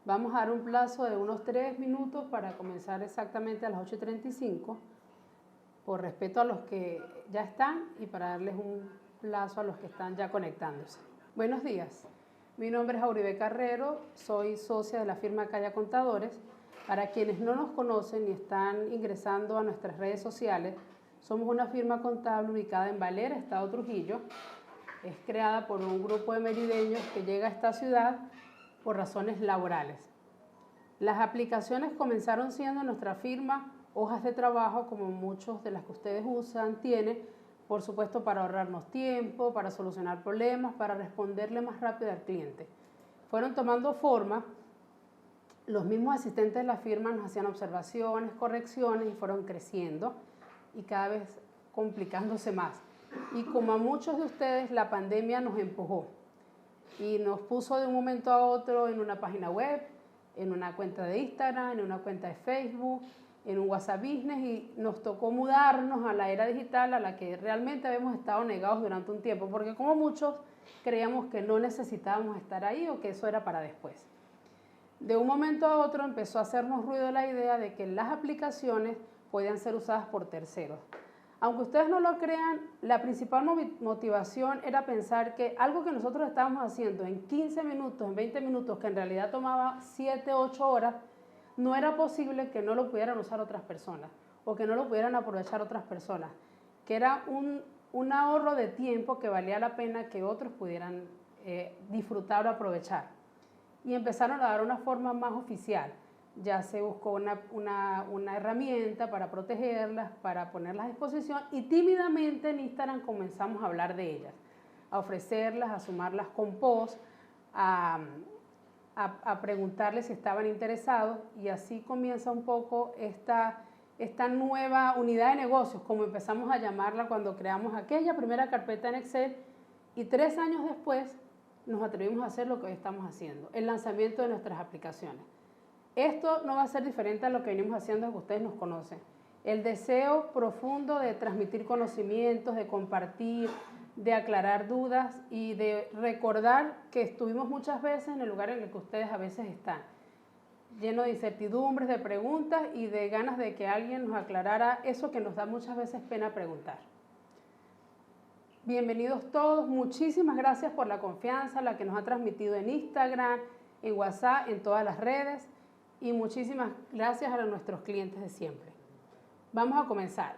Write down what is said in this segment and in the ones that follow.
Vamos a dar un plazo de unos 3 minutos para comenzar exactamente a las 8:35, por respeto a los que ya están y para darles un plazo a los que están ya conectándose. Buenos días, mi nombre es Auribe Carrero, soy socia de la firma Calla Contadores. Para quienes no nos conocen y están ingresando a nuestras redes sociales, somos una firma contable ubicada en Valera, Estado Trujillo. Es creada por un grupo de merideños que llega a esta ciudad por razones laborales. Las aplicaciones comenzaron siendo nuestra firma hojas de trabajo, como muchos de las que ustedes usan, tienen, por supuesto, para ahorrarnos tiempo, para solucionar problemas, para responderle más rápido al cliente. Fueron tomando forma, los mismos asistentes de la firma nos hacían observaciones, correcciones y fueron creciendo y cada vez complicándose más. Y como a muchos de ustedes, la pandemia nos empujó y nos puso de un momento a otro en una página web, en una cuenta de Instagram, en una cuenta de Facebook, en un WhatsApp Business, y nos tocó mudarnos a la era digital a la que realmente habíamos estado negados durante un tiempo, porque como muchos creíamos que no necesitábamos estar ahí o que eso era para después. De un momento a otro empezó a hacernos ruido la idea de que las aplicaciones podían ser usadas por terceros. Aunque ustedes no lo crean, la principal motivación era pensar que algo que nosotros estábamos haciendo en 15 minutos, en 20 minutos, que en realidad tomaba 7, 8 horas, no era posible que no lo pudieran usar otras personas o que no lo pudieran aprovechar otras personas, que era un ahorro de tiempo que valía la pena que otros pudieran disfrutar o aprovechar. Y empezaron a dar una forma más oficial. Ya se buscó una herramienta para protegerlas, para ponerlas a disposición, y tímidamente en Instagram comenzamos a hablar de ellas, a ofrecerlas, a sumarlas con post, a preguntarles si estaban interesados, y así comienza un poco esta nueva unidad de negocios, como empezamos a llamarla cuando creamos aquella primera carpeta en Excel, y 3 años después nos atrevimos a hacer lo que hoy estamos haciendo, el lanzamiento de nuestras aplicaciones. Esto no va a ser diferente a lo que venimos haciendo, que ustedes nos conocen. El deseo profundo de transmitir conocimientos, de compartir, de aclarar dudas y de recordar que estuvimos muchas veces en el lugar en el que ustedes a veces están, lleno de incertidumbres, de preguntas y de ganas de que alguien nos aclarara eso que nos da muchas veces pena preguntar. Bienvenidos todos, muchísimas gracias por la confianza, la que nos ha transmitido en Instagram, en WhatsApp, en todas las redes. Y muchísimas gracias a nuestros clientes de siempre. Vamos a comenzar.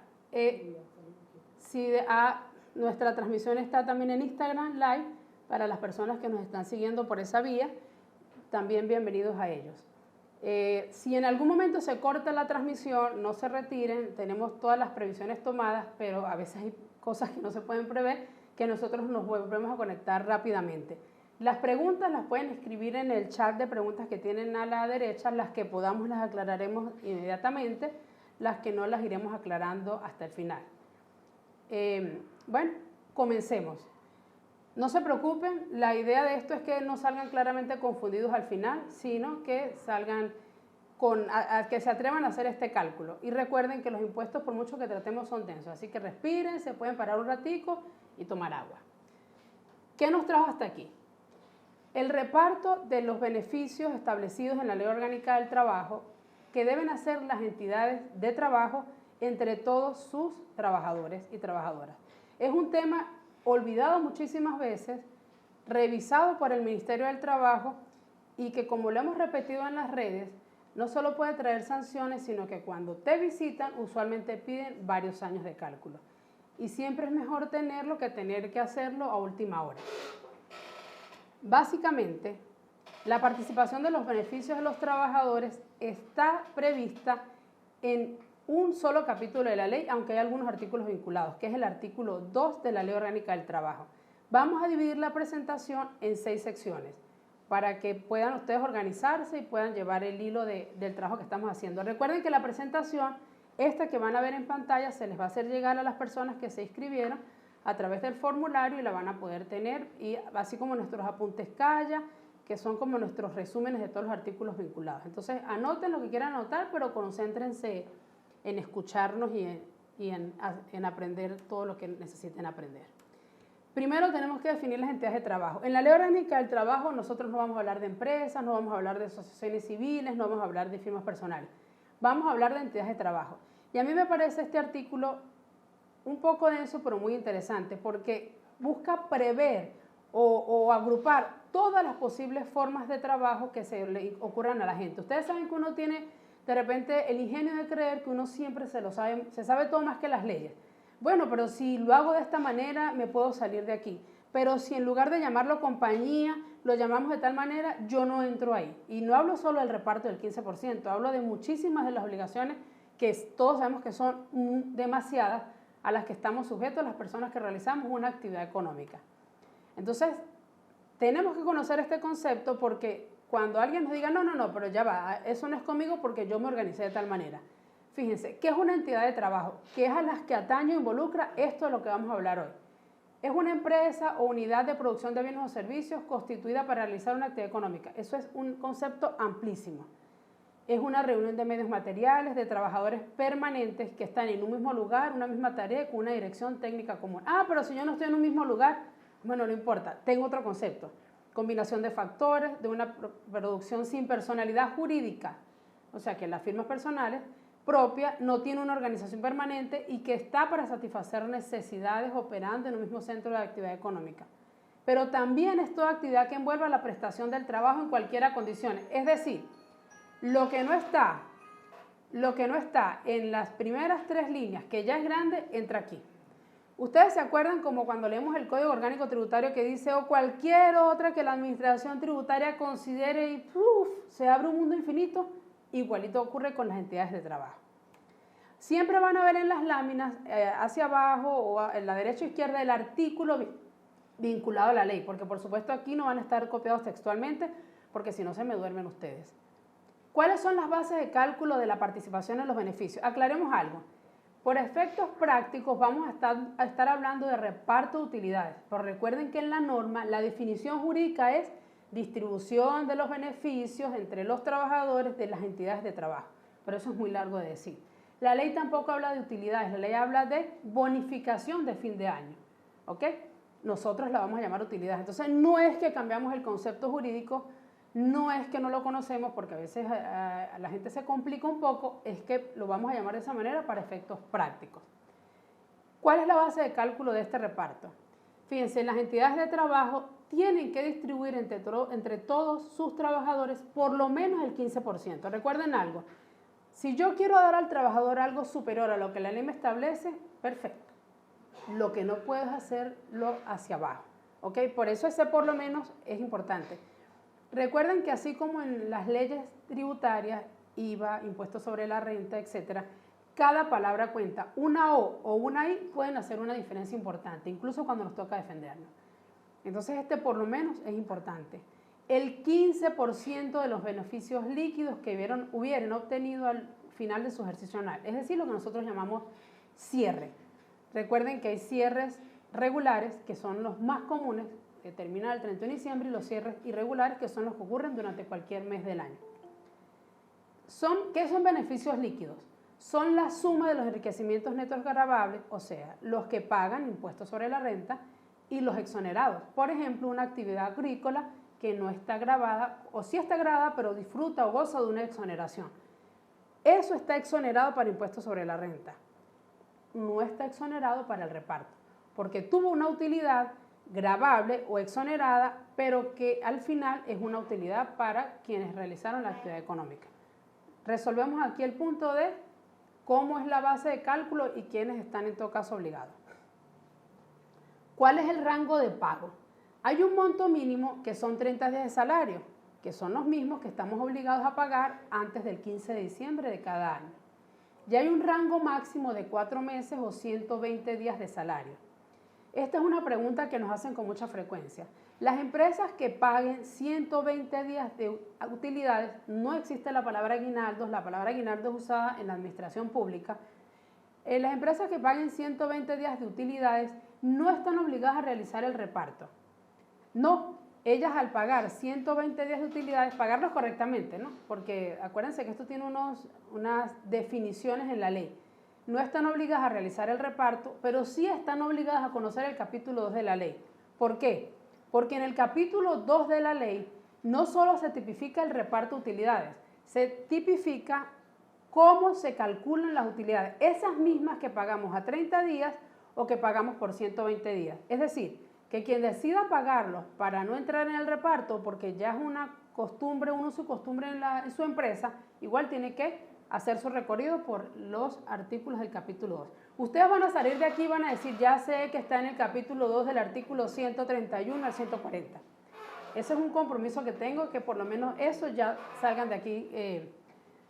Nuestra transmisión está también en Instagram Live para las personas que nos están siguiendo por esa vía. También bienvenidos a ellos. Si en algún momento se corta la transmisión, no se retiren. Tenemos todas las previsiones tomadas, pero a veces hay cosas que no se pueden prever, que nosotros nos volvemos a conectar rápidamente. Las preguntas las pueden escribir en el chat de preguntas que tienen a la derecha, las que podamos las aclararemos inmediatamente, las que no las iremos aclarando hasta el final. Bueno, comencemos. No se preocupen, la idea de esto es que no salgan claramente confundidos al final, sino que salgan que se atrevan a hacer este cálculo. Y recuerden que los impuestos, por mucho que tratemos, son tensos, así que respiren, se pueden parar un ratico y tomar agua. ¿Qué nos trajo hasta aquí? El reparto de los beneficios establecidos en la Ley Orgánica del Trabajo que deben hacer las entidades de trabajo entre todos sus trabajadores y trabajadoras. Es un tema olvidado muchísimas veces, revisado por el Ministerio del Trabajo y que, como lo hemos repetido en las redes, no solo puede traer sanciones, sino que cuando te visitan usualmente piden varios años de cálculo. Y siempre es mejor tenerlo que tener que hacerlo a última hora. Básicamente, la participación de los beneficios de los trabajadores está prevista en un solo capítulo de la ley, aunque hay algunos artículos vinculados, que es el artículo 2 de la Ley Orgánica del Trabajo. Vamos a dividir la presentación en 6 secciones para que puedan ustedes organizarse y puedan llevar el hilo del trabajo que estamos haciendo. Recuerden que la presentación, esta que van a ver en pantalla, se les va a hacer llegar a las personas que se inscribieron a través del formulario y la van a poder tener, y así como nuestros apuntes Calla, que son como nuestros resúmenes de todos los artículos vinculados. Entonces, anoten lo que quieran anotar, pero concéntrense en escucharnos y en aprender todo lo que necesiten aprender. Primero tenemos que definir las entidades de trabajo. En la Ley Orgánica del Trabajo nosotros no vamos a hablar de empresas, no vamos a hablar de asociaciones civiles, no vamos a hablar de firmas personales. Vamos a hablar de entidades de trabajo. Y a mí me parece este artículo un poco denso, pero muy interesante, porque busca prever o agrupar todas las posibles formas de trabajo que se le ocurran a la gente. Ustedes saben que uno tiene de repente el ingenio de creer que uno siempre se sabe todo más que las leyes. Bueno, pero si lo hago de esta manera, me puedo salir de aquí. Pero si en lugar de llamarlo compañía, lo llamamos de tal manera, yo no entro ahí. Y no hablo solo del reparto del 15%, hablo de muchísimas de las obligaciones que todos sabemos que son demasiadas a las que estamos sujetos las personas que realizamos una actividad económica. Entonces, tenemos que conocer este concepto porque cuando alguien nos diga, no, pero ya va, eso no es conmigo porque yo me organicé de tal manera. Fíjense, ¿qué es una entidad de trabajo? ¿Qué es a las que atañe o involucra? Esto es lo que vamos a hablar hoy. Es una empresa o unidad de producción de bienes o servicios constituida para realizar una actividad económica. Eso es un concepto amplísimo. Es una reunión de medios materiales, de trabajadores permanentes que están en un mismo lugar, una misma tarea, con una dirección técnica común. Ah, pero si yo no estoy en un mismo lugar, bueno, no importa, tengo otro concepto. Combinación de factores, de una producción sin personalidad jurídica. O sea, que las firmas personales propia no tiene una organización permanente y que está para satisfacer necesidades operando en un mismo centro de actividad económica. Pero también es toda actividad que envuelva la prestación del trabajo en cualquiera condición. Es decir, lo que no está en las primeras 3 líneas, que ya es grande, entra aquí. Ustedes se acuerdan como cuando leemos el Código Orgánico Tributario que dice o cualquier otra que la administración tributaria considere y se abre un mundo infinito. Igualito ocurre con las entidades de trabajo. Siempre van a ver en las láminas hacia abajo o en la derecha o izquierda el artículo vinculado a la ley, porque por supuesto aquí no van a estar copiados textualmente, porque si no se me duermen ustedes. ¿Cuáles son las bases de cálculo de la participación en los beneficios? Aclaremos algo. Por efectos prácticos vamos a estar hablando de reparto de utilidades, pero recuerden que en la norma la definición jurídica es distribución de los beneficios entre los trabajadores de las entidades de trabajo, pero eso es muy largo de decir. La ley tampoco habla de utilidades, la ley habla de bonificación de fin de año, ¿ok? Nosotros la vamos a llamar utilidades. Entonces no es que cambiamos el concepto jurídico, no es que no lo conocemos porque a veces a la gente se complica un poco, es que lo vamos a llamar de esa manera para efectos prácticos. ¿Cuál es la base de cálculo de este reparto? Fíjense, las entidades de trabajo tienen que distribuir entre todos sus trabajadores por lo menos el 15%. Recuerden algo, si yo quiero dar al trabajador algo superior a lo que la ley me establece, perfecto. Lo que no puedo es hacerlo hacia abajo, ¿ok? Por eso ese por lo menos es importante. Recuerden que así como en las leyes tributarias, IVA, impuestos sobre la renta, etcétera, cada palabra cuenta. Una o una I pueden hacer una diferencia importante, incluso cuando nos toca defendernos. Entonces este por lo menos es importante. El 15% de los beneficios líquidos que hubieran obtenido al final de su ejercicio anual, es decir, lo que nosotros llamamos cierre. Recuerden que hay cierres regulares, que son los más comunes, que terminan el 31 de diciembre, y los cierres irregulares, que son los que ocurren durante cualquier mes del año. ¿Qué son beneficios líquidos? Son la suma de los enriquecimientos netos gravables, o sea, los que pagan impuestos sobre la renta, y los exonerados. Por ejemplo, una actividad agrícola que no está gravada, o sí está gravada, pero disfruta o goza de una exoneración. Eso está exonerado para impuestos sobre la renta. No está exonerado para el reparto, porque tuvo una utilidad gravable o exonerada, pero que al final es una utilidad para quienes realizaron la actividad económica. Resolvemos aquí el punto de cómo es la base de cálculo y quiénes están en todo caso obligados. ¿Cuál es el rango de pago? Hay un monto mínimo que son 30 días de salario, que son los mismos que estamos obligados a pagar antes del 15 de diciembre de cada año. Y hay un rango máximo de 4 meses o 120 días de salario. Esta es una pregunta que nos hacen con mucha frecuencia. Las empresas que paguen 120 días de utilidades, no existe la palabra aguinaldos, la palabra aguinaldo es usada en la administración pública. Las empresas que paguen 120 días de utilidades no están obligadas a realizar el reparto. No, ellas al pagar 120 días de utilidades, pagarlos correctamente, ¿no? Porque acuérdense que esto tiene unas definiciones en la ley. No están obligadas a realizar el reparto, pero sí están obligadas a conocer el capítulo 2 de la ley. ¿Por qué? Porque en el capítulo 2 de la ley no solo se tipifica el reparto de utilidades, se tipifica cómo se calculan las utilidades, esas mismas que pagamos a 30 días o que pagamos por 120 días. Es decir, que quien decida pagarlos para no entrar en el reparto, porque ya es una costumbre, un uso y costumbre en su empresa, igual tiene que hacer su recorrido por los artículos del capítulo 2. Ustedes van a salir de aquí y van a decir, ya sé que está en el capítulo 2 del artículo 131 al 140. Ese es un compromiso que tengo, que por lo menos eso ya salgan de aquí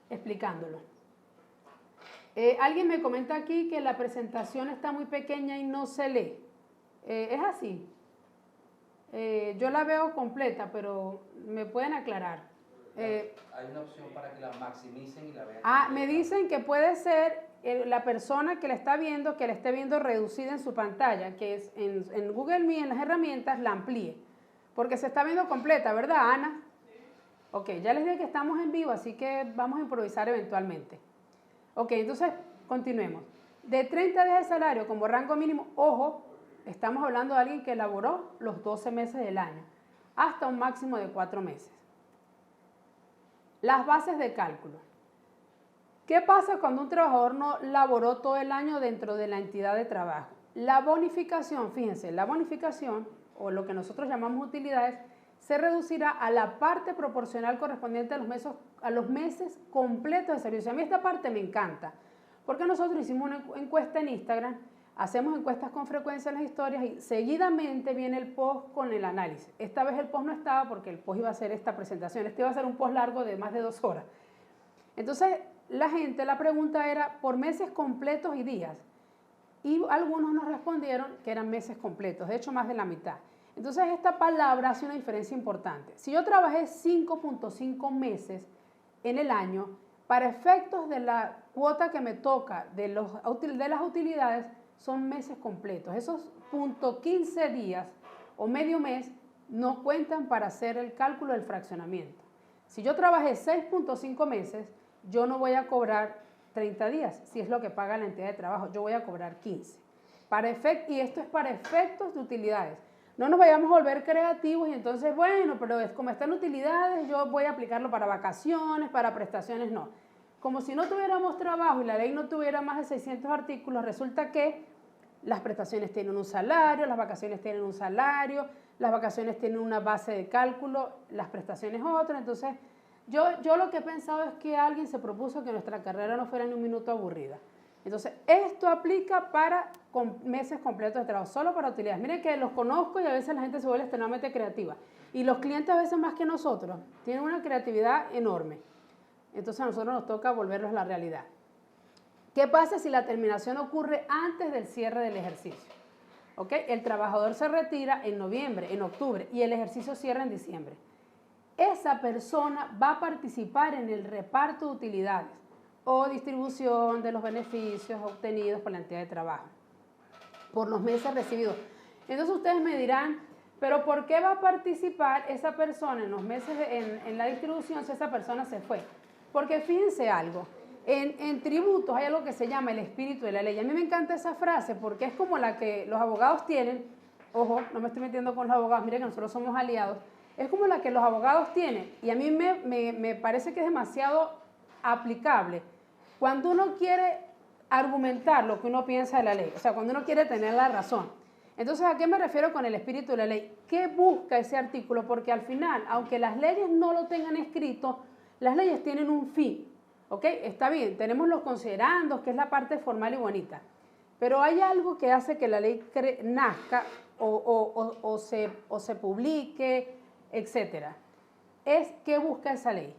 explicándolo. Alguien me comenta aquí que la presentación está muy pequeña y no se lee. ¿Es así? Yo la veo completa, pero me pueden aclarar. Hay una opción para que la maximicen y la vean. Me dicen que puede ser la persona que la está viendo, que la esté viendo reducida en su pantalla, que es en Google Meet, en las herramientas, la amplíe. Porque se está viendo completa, ¿verdad, Ana? Ok, ya les dije que estamos en vivo, así que vamos a improvisar eventualmente. Ok, entonces continuemos. De 30 días de salario como rango mínimo, ojo, estamos hablando de alguien que elaboró los 12 meses del año, hasta un máximo de 4 meses. Las bases de cálculo. ¿Qué pasa cuando un trabajador no laboró todo el año dentro de la entidad de trabajo? La bonificación, fíjense, la bonificación, o lo que nosotros llamamos utilidades, se reducirá a la parte proporcional correspondiente a los meses completos de servicio. A mí esta parte me encanta, porque nosotros hicimos una encuesta en Instagram, hacemos encuestas con frecuencia en las historias y seguidamente viene el post con el análisis. Esta vez el post no estaba porque el post iba a ser esta presentación, este iba a ser un post largo de más de 2 horas. Entonces, la pregunta era por meses completos y días. Y algunos nos respondieron que eran meses completos, de hecho más de la mitad. Entonces esta palabra hace una diferencia importante. Si yo trabajé 5.5 meses en el año, para efectos de la cuota que me toca de las utilidades, son meses completos. Esos .15 días o medio mes no cuentan para hacer el cálculo del fraccionamiento. Si yo trabajé 6.5 meses, yo no voy a cobrar 30 días, si es lo que paga la entidad de trabajo, yo voy a cobrar 15. Y esto es para efectos de utilidades. No nos vayamos a volver creativos y entonces, bueno, pero como están utilidades, yo voy a aplicarlo para vacaciones, para prestaciones, no. Como si no tuviéramos trabajo y la ley no tuviera más de 600 artículos, resulta que las prestaciones tienen un salario, las vacaciones tienen un salario, las vacaciones tienen una base de cálculo, las prestaciones otra. Entonces, yo lo que he pensado es que alguien se propuso que nuestra carrera no fuera ni un minuto aburrida. Entonces, esto aplica para meses completos de trabajo, solo para utilidades. Miren que los conozco y a veces la gente se vuelve extremadamente creativa. Y los clientes a veces más que nosotros tienen una creatividad enorme. Entonces, a nosotros nos toca volverlos a la realidad. ¿Qué pasa si la terminación ocurre antes del cierre del ejercicio? ¿Okay? El trabajador se retira en noviembre, en octubre y el ejercicio cierra en diciembre. Esa persona va a participar en el reparto de utilidades o distribución de los beneficios obtenidos por la entidad de trabajo, por los meses recibidos. Entonces ustedes me dirán, pero ¿por qué va a participar esa persona en los meses en la distribución si esa persona se fue? Porque fíjense algo, en tributos hay algo que se llama el espíritu de la ley. A mí me encanta esa frase porque es como la que los abogados tienen, ojo, no me estoy metiendo con los abogados, miren que nosotros somos aliados, es como la que los abogados tienen y a mí me parece que es demasiado aplicable cuando uno quiere argumentar lo que uno piensa de la ley, o sea, cuando uno quiere tener la razón. Entonces, ¿a qué me refiero con el espíritu de la ley? ¿Qué busca ese artículo? Porque al final, aunque las leyes no lo tengan escrito, las leyes tienen un fin, ¿ok? Está bien, tenemos los considerandos, que es la parte formal y bonita, pero hay algo que hace que la ley nazca o se publique, etcétera. ¿Qué busca esa ley?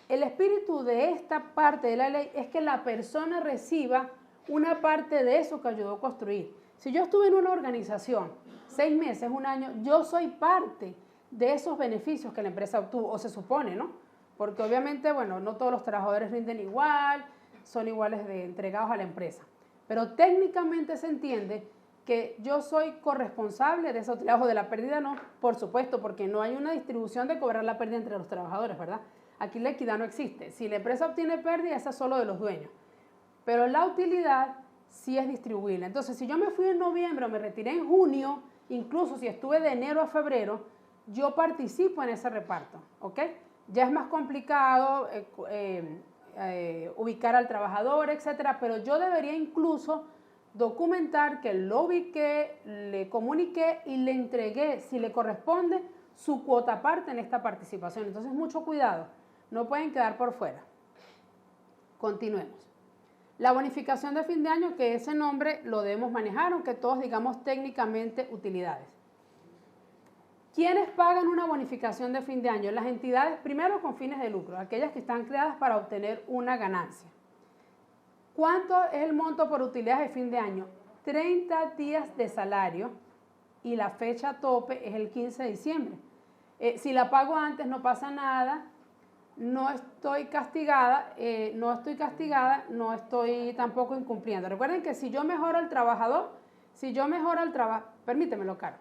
El espíritu de esta parte de la ley es que la persona reciba una parte de eso que ayudó a construir. Si yo estuve en una organización 6 meses, un año, yo soy parte de esos beneficios que la empresa obtuvo, o se supone, ¿no? Porque obviamente, bueno, no todos los trabajadores rinden igual, son iguales de entregados a la empresa. Pero técnicamente se entiende que yo soy corresponsable de esos trabajos, de la pérdida no, por supuesto, porque no hay una distribución de cobrar la pérdida entre los trabajadores, ¿verdad? Aquí la equidad no existe. Si la empresa obtiene pérdida, esa es solo de los dueños. Pero la utilidad sí es distribuible. Entonces, si yo me fui en noviembre o me retiré en junio, incluso si estuve de enero a febrero, yo participo en ese reparto, ¿ok? Ya es más complicado ubicar al trabajador, etcétera, pero yo debería incluso documentar que lo ubiqué, le comuniqué y le entregué, si le corresponde, su cuota aparte en esta participación. Entonces, mucho cuidado, no pueden quedar por fuera. Continuemos. La bonificación de fin de año, que ese nombre lo debemos manejar, aunque todos digamos técnicamente utilidades. ¿Quiénes pagan una bonificación de fin de año? Las entidades, primero con fines de lucro, aquellas que están creadas para obtener una ganancia. ¿Cuánto es el monto por utilidades de fin de año? 30 días de salario y la fecha tope es el 15 de diciembre. Si la pago antes no pasa nada, no estoy castigada, no estoy tampoco incumpliendo. Recuerden que si yo mejoro al trabajador, permítemelo, Caro.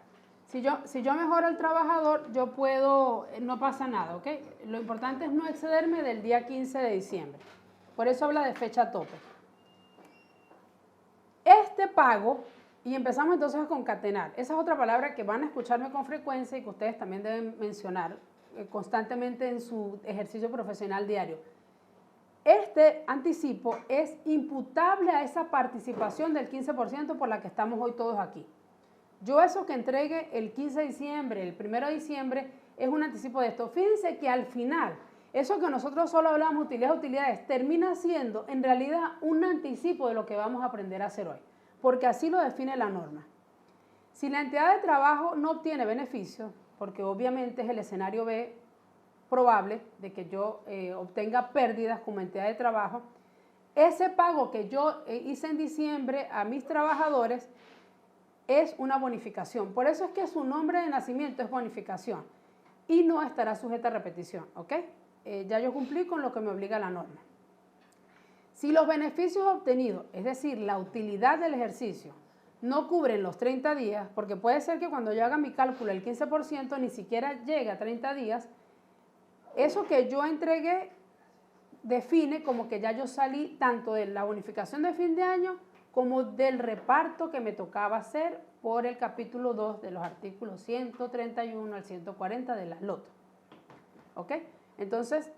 Si yo mejoro al trabajador, yo puedo, no pasa nada, ¿ok? Lo importante es no excederme del día 15 de diciembre. Por eso habla de fecha tope. Este pago, y empezamos entonces a concatenar. Esa es otra palabra que van a escucharme con frecuencia y que ustedes también deben mencionar constantemente en su ejercicio profesional diario. Este anticipo es imputable a esa participación del 15% por la que estamos hoy todos aquí. Yo eso que entregue el 15 de diciembre, el 1 de diciembre, es un anticipo de esto. Fíjense que al final, eso que nosotros solo hablamos utilidades, termina siendo en realidad un anticipo de lo que vamos a aprender a hacer hoy, porque así lo define la norma. Si la entidad de trabajo no obtiene beneficio, porque obviamente es el escenario B probable de que yo obtenga pérdidas como entidad de trabajo, ese pago que yo hice en diciembre a mis trabajadores es una bonificación. Por eso es que su nombre de nacimiento es bonificación y no estará sujeta a repetición, ¿ok? Ya yo cumplí con lo que me obliga la norma. Si los beneficios obtenidos, es decir, la utilidad del ejercicio, no cubren los 30 días, porque puede ser que cuando yo haga mi cálculo el 15% ni siquiera llegue a 30 días, eso que yo entregué define como que ya yo salí tanto de la bonificación de fin de año como del reparto que me tocaba hacer por el capítulo 2 de los artículos 131 al 140 de las LOT. ¿Ok? Entonces,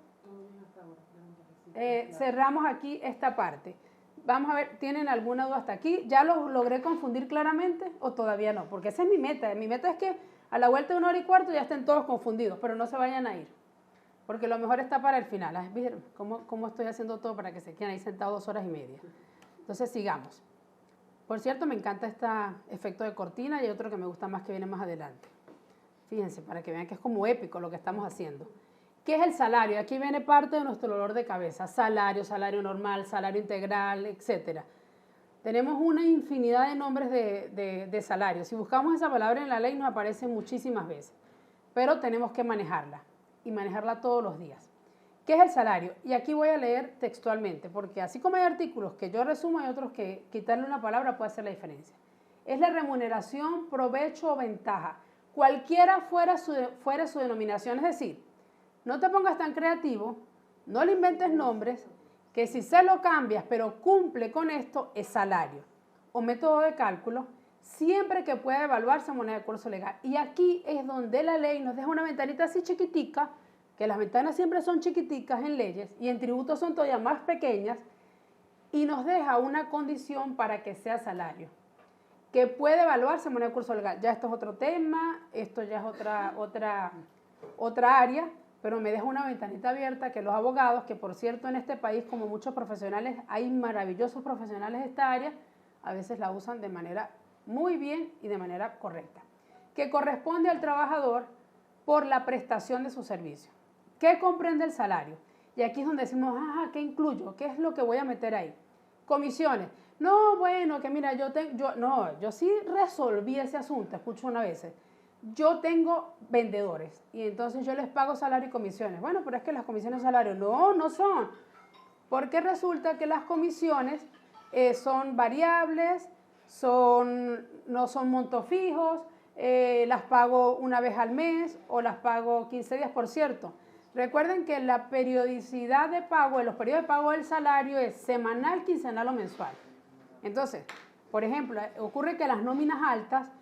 cerramos aquí esta parte. Vamos a ver, ¿tienen alguna duda hasta aquí? ¿Ya lo logré confundir claramente o todavía no? Porque esa es mi meta. Mi meta es que a la vuelta de 1 hora y cuarto ya estén todos confundidos, pero no se vayan a ir. Porque lo mejor está para el final. ¿Vieron cómo estoy haciendo todo para que se queden ahí sentados 2 horas y media? Entonces, sigamos. Por cierto, me encanta este efecto de cortina y hay otro que me gusta más que viene más adelante. Fíjense, para que vean que es como épico lo que estamos haciendo. ¿Qué es el salario? Aquí viene parte de nuestro dolor de cabeza. Salario, salario normal, salario integral, etc. Tenemos una infinidad de nombres de salario. Si buscamos esa palabra en la ley nos aparece muchísimas veces, pero tenemos que manejarla y manejarla todos los días. ¿Qué es el salario? Y aquí voy a leer textualmente, porque así como hay artículos que yo resumo, hay otros que quitarle una palabra puede hacer la diferencia. Es la remuneración, provecho o ventaja, cualquiera fuera su denominación. Es decir, no te pongas tan creativo, no le inventes nombres, que si se lo cambias pero cumple con esto, es salario o método de cálculo, siempre que pueda evaluarse en moneda de curso legal. Y aquí es donde la ley nos deja una ventanita así chiquitica, que las ventanas siempre son chiquiticas en leyes y en tributos son todavía más pequeñas, y nos deja una condición para que sea salario, que puede evaluarse en moneda de curso legal. Ya esto es otro tema, esto ya es otra área, pero me deja una ventanita abierta que los abogados, que por cierto en este país como muchos profesionales, hay maravillosos profesionales de esta área, a veces la usan de manera muy bien y de manera correcta, que corresponde al trabajador por la prestación de su servicio. ¿Qué comprende el salario? Y aquí es donde decimos, ¿qué incluyo? ¿Qué es lo que voy a meter ahí? Comisiones. No, bueno, que mira, yo sí resolví ese asunto, escucho una vez. Yo tengo vendedores y entonces yo les pago salario y comisiones. Bueno, pero es que las comisiones y salarios no son. Porque resulta que las comisiones son variables, no son montos fijos, las pago una vez al mes o las pago 15 días, por cierto. Recuerden que la periodicidad de pago, los periodos de pago del salario es semanal, quincenal o mensual. Entonces, por ejemplo, ocurre que las nóminas altas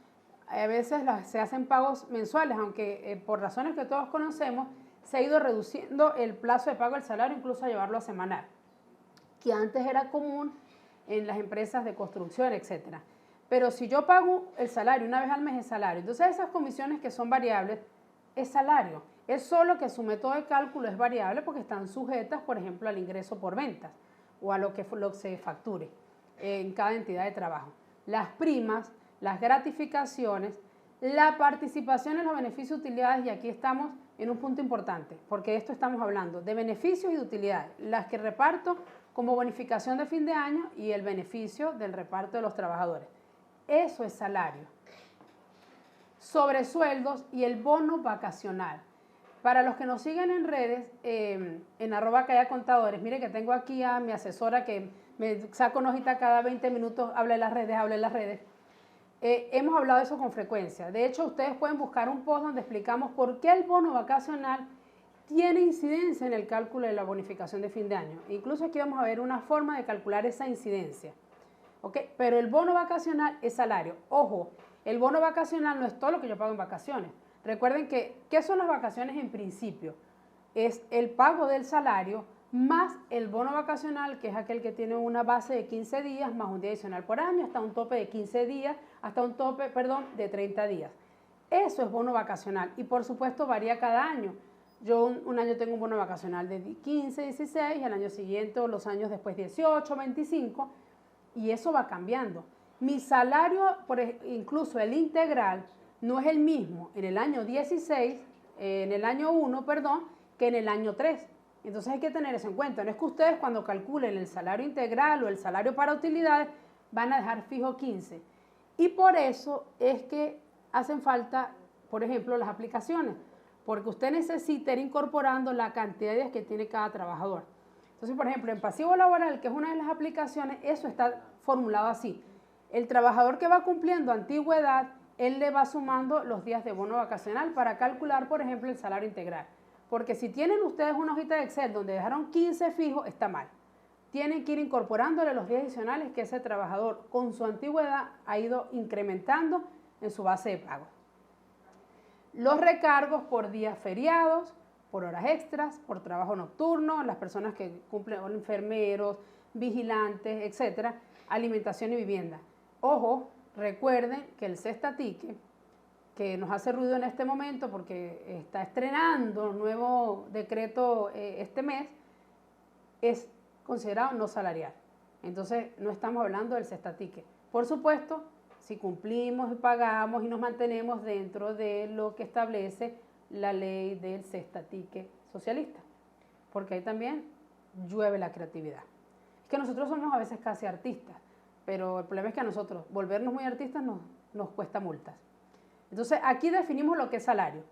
a veces se hacen pagos mensuales, aunque por razones que todos conocemos, se ha ido reduciendo el plazo de pago del salario, incluso a llevarlo a semanal, que antes era común en las empresas de construcción, etcétera. Pero si yo pago el salario, una vez al mes es salario, entonces esas comisiones que son variables es salario. Es solo que su método de cálculo es variable porque están sujetas, por ejemplo, al ingreso por ventas o a lo que se facture en cada entidad de trabajo. Las primas, las gratificaciones, la participación en los beneficios y utilidades, y aquí estamos en un punto importante, porque de esto estamos hablando, de beneficios y de utilidades, las que reparto como bonificación de fin de año y el beneficio del reparto de los trabajadores. Eso es salario. Sobresueldos y el bono vacacional. Para los que nos siguen en redes, en @callacontadores, mire que tengo aquí a mi asesora que me saca una hojita cada 20 minutos, habla de las redes. Hemos hablado de eso con frecuencia. De hecho, ustedes pueden buscar un post donde explicamos por qué el bono vacacional tiene incidencia en el cálculo de la bonificación de fin de año. Incluso aquí vamos a ver una forma de calcular esa incidencia. ¿Okay? Pero el bono vacacional es salario. Ojo, el bono vacacional no es todo lo que yo pago en vacaciones. Recuerden que, ¿qué son las vacaciones en principio? Es el pago del salario más el bono vacacional, que es aquel que tiene una base de 15 días más un día adicional por año, hasta un tope de 15 días, de 30 días. Eso es bono vacacional y por supuesto varía cada año. Yo un año tengo un bono vacacional de 15, 16, al año siguiente o los años después 18, 25 y eso va cambiando. Mi salario, incluso el integral, no es el mismo en el año 16, en el año 1, que en el año 3. Entonces hay que tener eso en cuenta. No es que ustedes cuando calculen el salario integral o el salario para utilidades van a dejar fijo 15. Y por eso es que hacen falta, por ejemplo, las aplicaciones, porque usted necesita ir incorporando la cantidad de días que tiene cada trabajador. Entonces, por ejemplo, en pasivo laboral, que es una de las aplicaciones, eso está formulado así. El trabajador que va cumpliendo antigüedad, él le va sumando los días de bono vacacional para calcular, por ejemplo, el salario integral. Porque si tienen ustedes una hojita de Excel donde dejaron 15 fijos, está mal. Tienen que ir incorporándole los días adicionales que ese trabajador con su antigüedad ha ido incrementando en su base de pago. Los recargos por días feriados, por horas extras, por trabajo nocturno, las personas que cumplen, enfermeros, vigilantes, etcétera, alimentación y vivienda. Ojo, recuerden que el Cesta Ticket, que nos hace ruido en este momento porque está estrenando un nuevo decreto este mes, es considerado no salarial. Entonces, no estamos hablando del Cesta Ticket. Por supuesto, si cumplimos y pagamos y nos mantenemos dentro de lo que establece la ley del Cesta Ticket socialista, porque ahí también llueve la creatividad. Es que nosotros somos a veces casi artistas, pero el problema es que a nosotros volvernos muy artistas nos cuesta multas. Entonces, aquí definimos lo que es salario.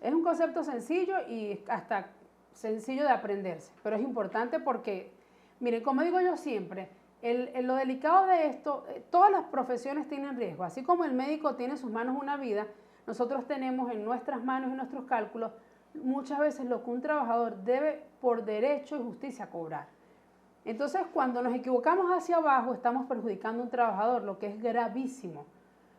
Es un concepto sencillo y hasta sencillo de aprenderse, pero es importante porque, miren, como digo yo siempre, lo delicado de esto, todas las profesiones tienen riesgo. Así como el médico tiene en sus manos una vida, nosotros tenemos en nuestras manos y nuestros cálculos muchas veces lo que un trabajador debe por derecho y justicia cobrar. Entonces, cuando nos equivocamos hacia abajo, estamos perjudicando a un trabajador, lo que es gravísimo,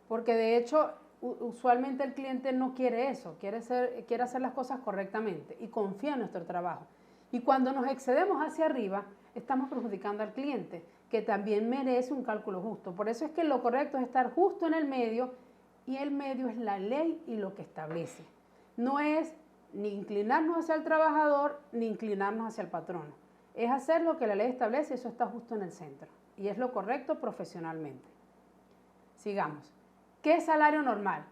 porque de hecho, usualmente el cliente no quiere eso, quiere hacer las cosas correctamente y confía en nuestro trabajo. Y cuando nos excedemos hacia arriba, estamos perjudicando al cliente, que también merece un cálculo justo. Por eso es que lo correcto es estar justo en el medio, y el medio es la ley y lo que establece. No es ni inclinarnos hacia el trabajador, ni inclinarnos hacia el patrono. Es hacer lo que la ley establece y eso está justo en el centro. Y es lo correcto profesionalmente. Sigamos. ¿Qué es salario normal?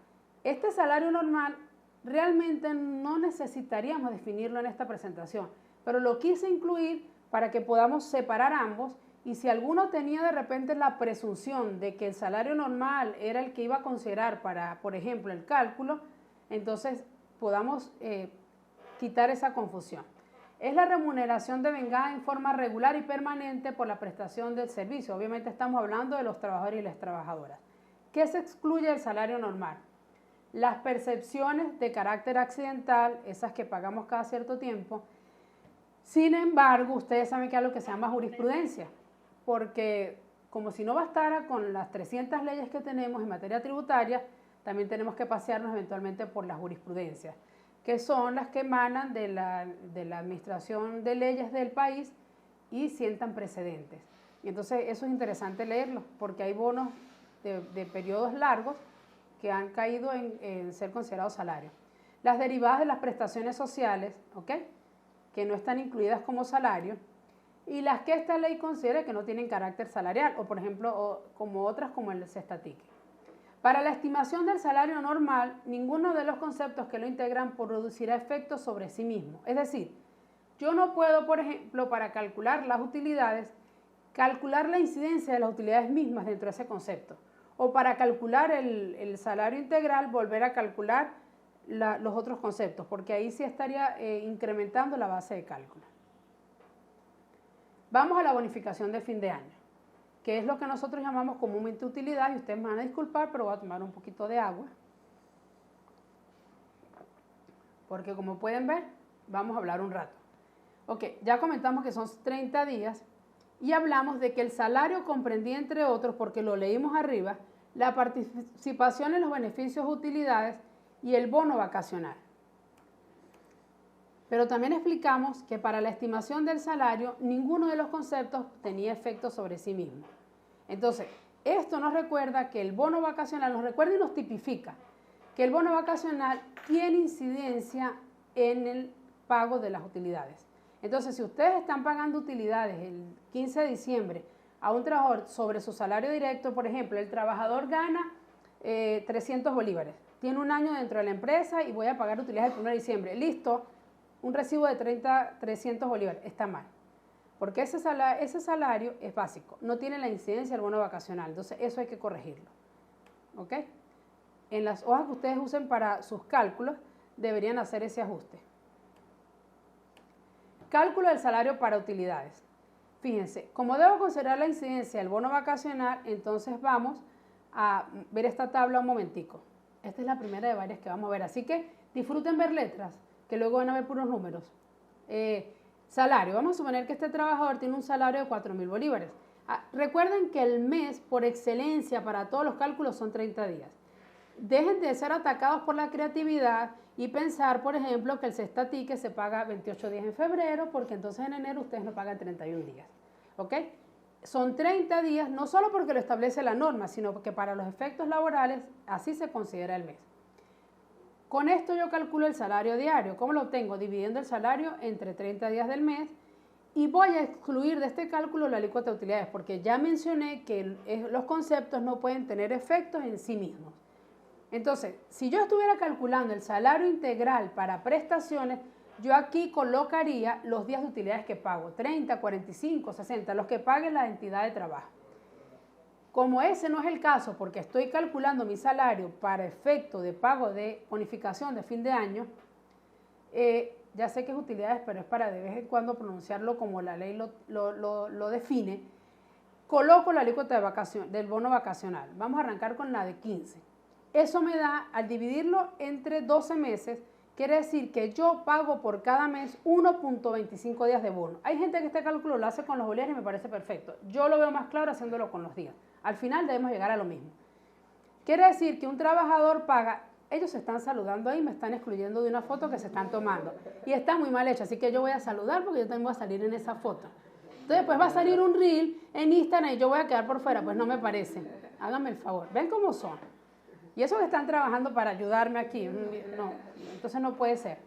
Este salario normal realmente no necesitaríamos definirlo en esta presentación, pero lo quise incluir para que podamos separar ambos y si alguno tenía de repente la presunción de que el salario normal era el que iba a considerar para, por ejemplo, el cálculo, entonces podamos quitar esa confusión. Es la remuneración devengada en forma regular y permanente por la prestación del servicio. Obviamente estamos hablando de los trabajadores y las trabajadoras. ¿Qué se excluye del salario normal? Las percepciones de carácter accidental, esas que pagamos cada cierto tiempo. Sin embargo, ustedes saben que hay lo que se llama jurisprudencia, porque como si no bastara con las 300 leyes que tenemos en materia tributaria, también tenemos que pasearnos eventualmente por las jurisprudencias, que son las que emanan de la administración de leyes del país y sientan precedentes. Y entonces eso es interesante leerlo, porque hay bonos de periodos largos que han caído en ser considerados salarios. Las derivadas de las prestaciones sociales, ¿ok?, que no están incluidas como salario, y las que esta ley considera que no tienen carácter salarial, o por ejemplo, como otras como el cestatique. Para la estimación del salario normal, ninguno de los conceptos que lo integran producirá efectos sobre sí mismo. Es decir, yo no puedo, por ejemplo, para calcular las utilidades, calcular la incidencia de las utilidades mismas dentro de ese concepto. O para calcular el salario integral, volver a calcular los otros conceptos, porque ahí sí estaría incrementando la base de cálculo. Vamos a la bonificación de fin de año, que es lo que nosotros llamamos comúnmente utilidad, y ustedes me van a disculpar, pero voy a tomar un poquito de agua, porque como pueden ver, vamos a hablar un rato. Ok, ya comentamos que son 30 días, y hablamos de que el salario comprendía, entre otros, porque lo leímos arriba, la participación en los beneficios de utilidades y el bono vacacional. Pero también explicamos que para la estimación del salario, ninguno de los conceptos tenía efecto sobre sí mismo. Entonces, esto nos recuerda que el bono vacacional, nos recuerda y nos tipifica que el bono vacacional tiene incidencia en el pago de las utilidades. Entonces, si ustedes están pagando utilidades el 15 de diciembre a un trabajador sobre su salario directo, por ejemplo, el trabajador gana 300 bolívares, tiene un año dentro de la empresa y voy a pagar utilidades el 1 de diciembre, listo, un recibo de 300 bolívares, está mal, porque ese salario es básico, no tiene la incidencia del bono vacacional, entonces eso hay que corregirlo, ¿ok? En las hojas que ustedes usen para sus cálculos deberían hacer ese ajuste. Cálculo del salario para utilidades. Fíjense, como debo considerar la incidencia del bono vacacional, entonces vamos a ver esta tabla un momentico. Esta es la primera de varias que vamos a ver, así que disfruten ver letras, que luego van a ver puros números. Salario, vamos a suponer que este trabajador tiene un salario de 4.000 bolívares. Recuerden que el mes, por excelencia, para todos los cálculos son 30 días. Dejen de ser atacados por la creatividad y pensar, por ejemplo, que el cestatique se paga 28 días en febrero, porque entonces en enero ustedes no pagan 31 días. ¿Ok? Son 30 días, no solo porque lo establece la norma, sino porque para los efectos laborales así se considera el mes. Con esto yo calculo el salario diario. ¿Cómo lo obtengo? Dividiendo el salario entre 30 días del mes, y voy a excluir de este cálculo la alícuota de utilidades, porque ya mencioné que los conceptos no pueden tener efectos en sí mismos. Entonces, si yo estuviera calculando el salario integral para prestaciones, yo aquí colocaría los días de utilidades que pago, 30, 45, 60, los que pague la entidad de trabajo. Como ese no es el caso, porque estoy calculando mi salario para efecto de pago de bonificación de fin de año, ya sé que es utilidades, pero es para de vez en cuando pronunciarlo como la ley lo define, coloco la alícuota del bono vacacional. Vamos a arrancar con la de 15. Eso me da, al dividirlo entre 12 meses, quiere decir que yo pago por cada mes 1.25 días de bono. Hay gente que este cálculo lo hace con los bolívares y me parece perfecto. Yo lo veo más claro haciéndolo con los días. Al final debemos llegar a lo mismo. Quiere decir que un trabajador paga, ellos se están saludando ahí, me están excluyendo de una foto que se están tomando. Y está muy mal hecha, así que yo voy a saludar porque yo también voy a salir en esa foto. Entonces después va a salir un reel en Instagram y yo voy a quedar por fuera, pues no me parece. Háganme el favor, ven cómo son. Y esos que están trabajando para ayudarme aquí, no, entonces no puede ser.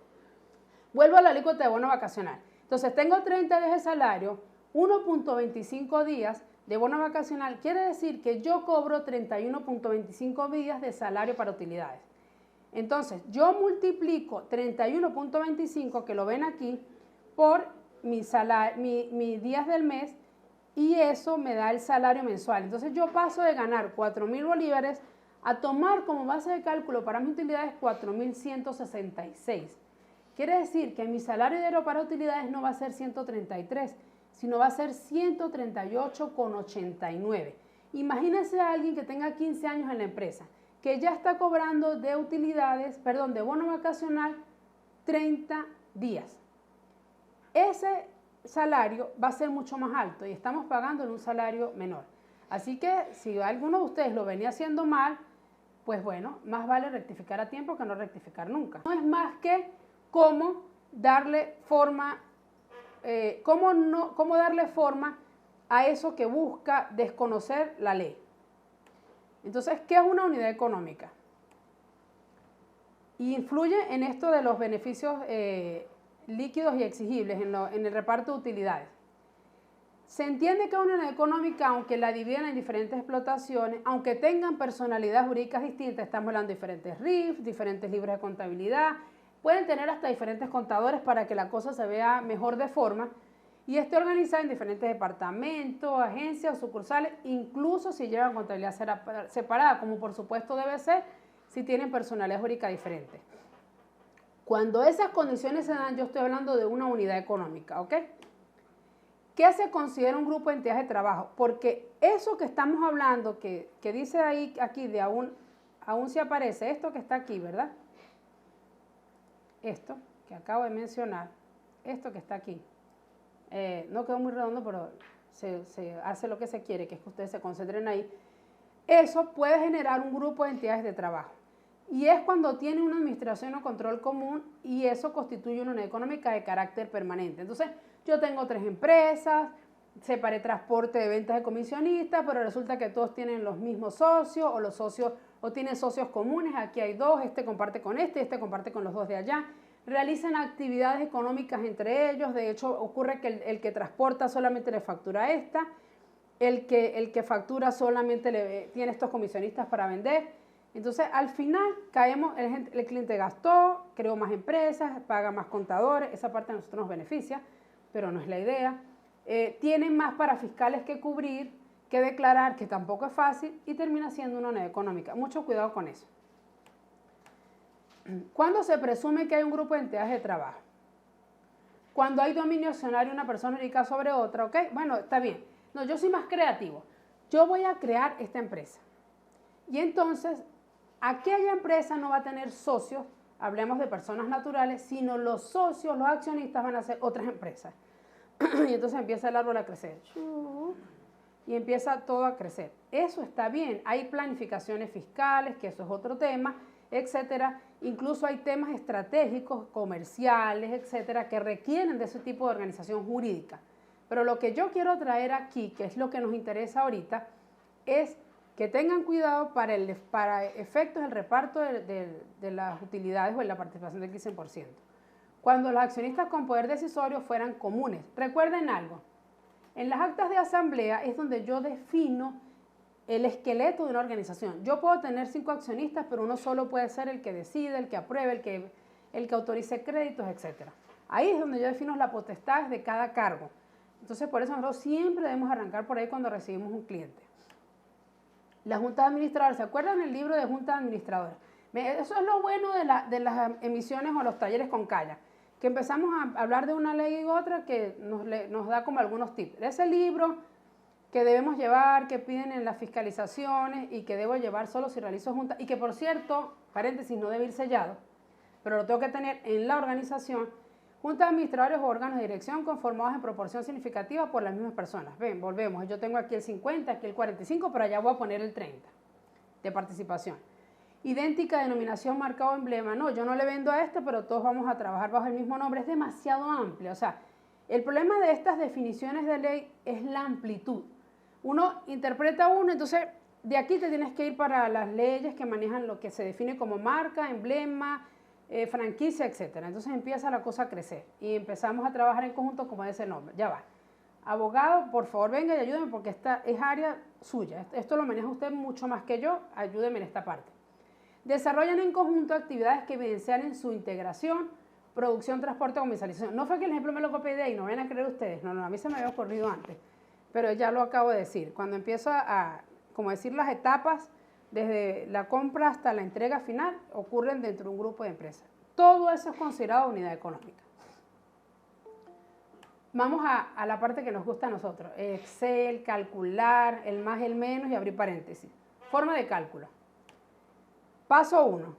Vuelvo a la alícuota de bono vacacional. Entonces tengo 30 días de salario, 1.25 días de bono vacacional, quiere decir que yo cobro 31.25 días de salario para utilidades. Entonces yo multiplico 31.25, que lo ven aquí, por mis días del mes, y eso me da el salario mensual. Entonces yo paso de ganar 4.000 bolívares a tomar como base de cálculo para mis utilidades 4.166. Quiere decir que mi salario diario para utilidades no va a ser 133, sino va a ser 138,89. Imagínense a alguien que tenga 15 años en la empresa, que ya está cobrando de utilidades, perdón, de bono vacacional 30 días. Ese salario va a ser mucho más alto y estamos pagando en un salario menor. Así que si alguno de ustedes lo venía haciendo mal, pues bueno, más vale rectificar a tiempo que no rectificar nunca. No es más que cómo darle forma, cómo darle forma a eso que busca desconocer la ley. Entonces, ¿qué es una unidad económica? Y influye en esto de los beneficios líquidos y exigibles en el reparto de utilidades. Se entiende que una unidad económica, aunque la dividan en diferentes explotaciones, aunque tengan personalidades jurídicas distintas, estamos hablando de diferentes RIF, diferentes libros de contabilidad, pueden tener hasta diferentes contadores para que la cosa se vea mejor de forma y esté organizada en diferentes departamentos, agencias, sucursales, incluso si llevan contabilidad separada, como por supuesto debe ser si tienen personalidad jurídica diferente. Cuando esas condiciones se dan, yo estoy hablando de una unidad económica, ¿ok? ¿Qué se considera un grupo de entidades de trabajo? Porque eso que estamos hablando, que dice ahí, aquí de aún si aparece, esto que está aquí, ¿verdad? Esto que acabo de mencionar, esto que está aquí, no quedó muy redondo, pero se hace lo que se quiere, que es que ustedes se concentren ahí. Eso puede generar un grupo de entidades de trabajo. Y es cuando tiene una administración o control común y eso constituye una unidad económica de carácter permanente. Entonces, yo tengo 3 empresas, separé transporte de ventas de comisionistas, pero resulta que todos tienen los mismos socios o los socios o tienen socios comunes. Aquí hay 2, este comparte con este comparte con los 2 de allá. Realizan actividades económicas entre ellos. De hecho, ocurre que el que transporta solamente le factura a esta, el que factura solamente tiene estos comisionistas para vender. Entonces, al final caemos, el cliente gastó, creó más empresas, paga más contadores, esa parte a nosotros nos beneficia, pero no es la idea. Tienen más parafiscales que cubrir, que declarar, que tampoco es fácil, y termina siendo una unidad económica. Mucho cuidado con eso. ¿Cuándo se presume que hay un grupo de entidades de trabajo? Cuando hay dominio accionario de una persona jurídica sobre otra, ¿ok? Bueno, está bien. No, yo soy más creativo. Yo voy a crear esta empresa. Y entonces, aquella empresa no va a tener socios, hablemos de personas naturales, sino los socios, los accionistas van a ser otras empresas. Y entonces empieza el árbol a crecer. Y empieza todo a crecer. Eso está bien. Hay planificaciones fiscales, que eso es otro tema, etcétera. Incluso hay temas estratégicos, comerciales, etcétera, que requieren de ese tipo de organización jurídica. Pero lo que yo quiero traer aquí, que es lo que nos interesa ahorita, es que tengan cuidado para efectos del reparto de las utilidades o de la participación del 15%. Cuando los accionistas con poder decisorio fueran comunes. Recuerden algo, en las actas de asamblea es donde yo defino el esqueleto de una organización. Yo puedo tener 5 accionistas, pero uno solo puede ser el que decide, el que apruebe, el que autorice créditos, etc. Ahí es donde yo defino las potestades de cada cargo. Entonces, por eso nosotros siempre debemos arrancar por ahí cuando recibimos un cliente. La Junta de Administradores, ¿se acuerdan el libro de Junta de Administradores? Eso es lo bueno de las emisiones o los talleres con Calla, que empezamos a hablar de una ley y otra que nos da como algunos tips. Ese libro que debemos llevar, que piden en las fiscalizaciones y que debo llevar solo si realizo junta, y que por cierto, paréntesis, no debe ir sellado, pero lo tengo que tener en la organización. Junta de administradores o órganos de dirección conformados en proporción significativa por las mismas personas. Ven, volvemos, yo tengo aquí el 50, aquí el 45, pero allá voy a poner el 30 de participación. Idéntica denominación, marca o emblema. No, yo no le vendo a este, pero todos vamos a trabajar bajo el mismo nombre. Es demasiado amplio. O sea, el problema de estas definiciones de ley es la amplitud. Uno interpreta uno, entonces de aquí te tienes que ir para las leyes que manejan lo que se define como marca, emblema, franquicia, etcétera. Entonces empieza la cosa a crecer y empezamos a trabajar en conjunto como ese nombre. Ya va. Abogado, por favor, venga y ayúdeme porque esta es área suya. Esto lo maneja usted mucho más que yo. Ayúdeme en esta parte. Desarrollan en conjunto actividades que evidencian en su integración, producción, transporte, comercialización. No fue que el ejemplo me lo copié de ahí, no vayan a creer ustedes. No, a mí se me había ocurrido antes. Pero ya lo acabo de decir. Cuando empiezo como decir, las etapas, desde la compra hasta la entrega final, ocurren dentro de un grupo de empresas. Todo eso es considerado unidad económica. Vamos a la parte que nos gusta a nosotros. Excel, calcular, el más, el menos y abrir paréntesis. Forma de cálculo. Paso 1.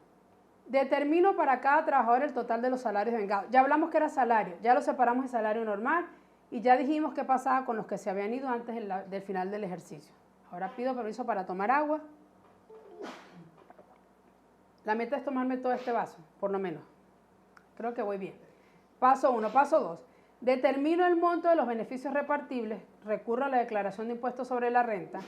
Determino para cada trabajador el total de los salarios vengados. Ya hablamos que era salario, ya lo separamos en salario normal y ya dijimos qué pasaba con los que se habían ido antes del final del ejercicio. Ahora pido permiso para tomar agua. La meta es tomarme todo este vaso, por lo menos. Creo que voy bien. Paso 1. Paso 2. Determino el monto de los beneficios repartibles, recurro a la declaración de impuestos sobre la renta,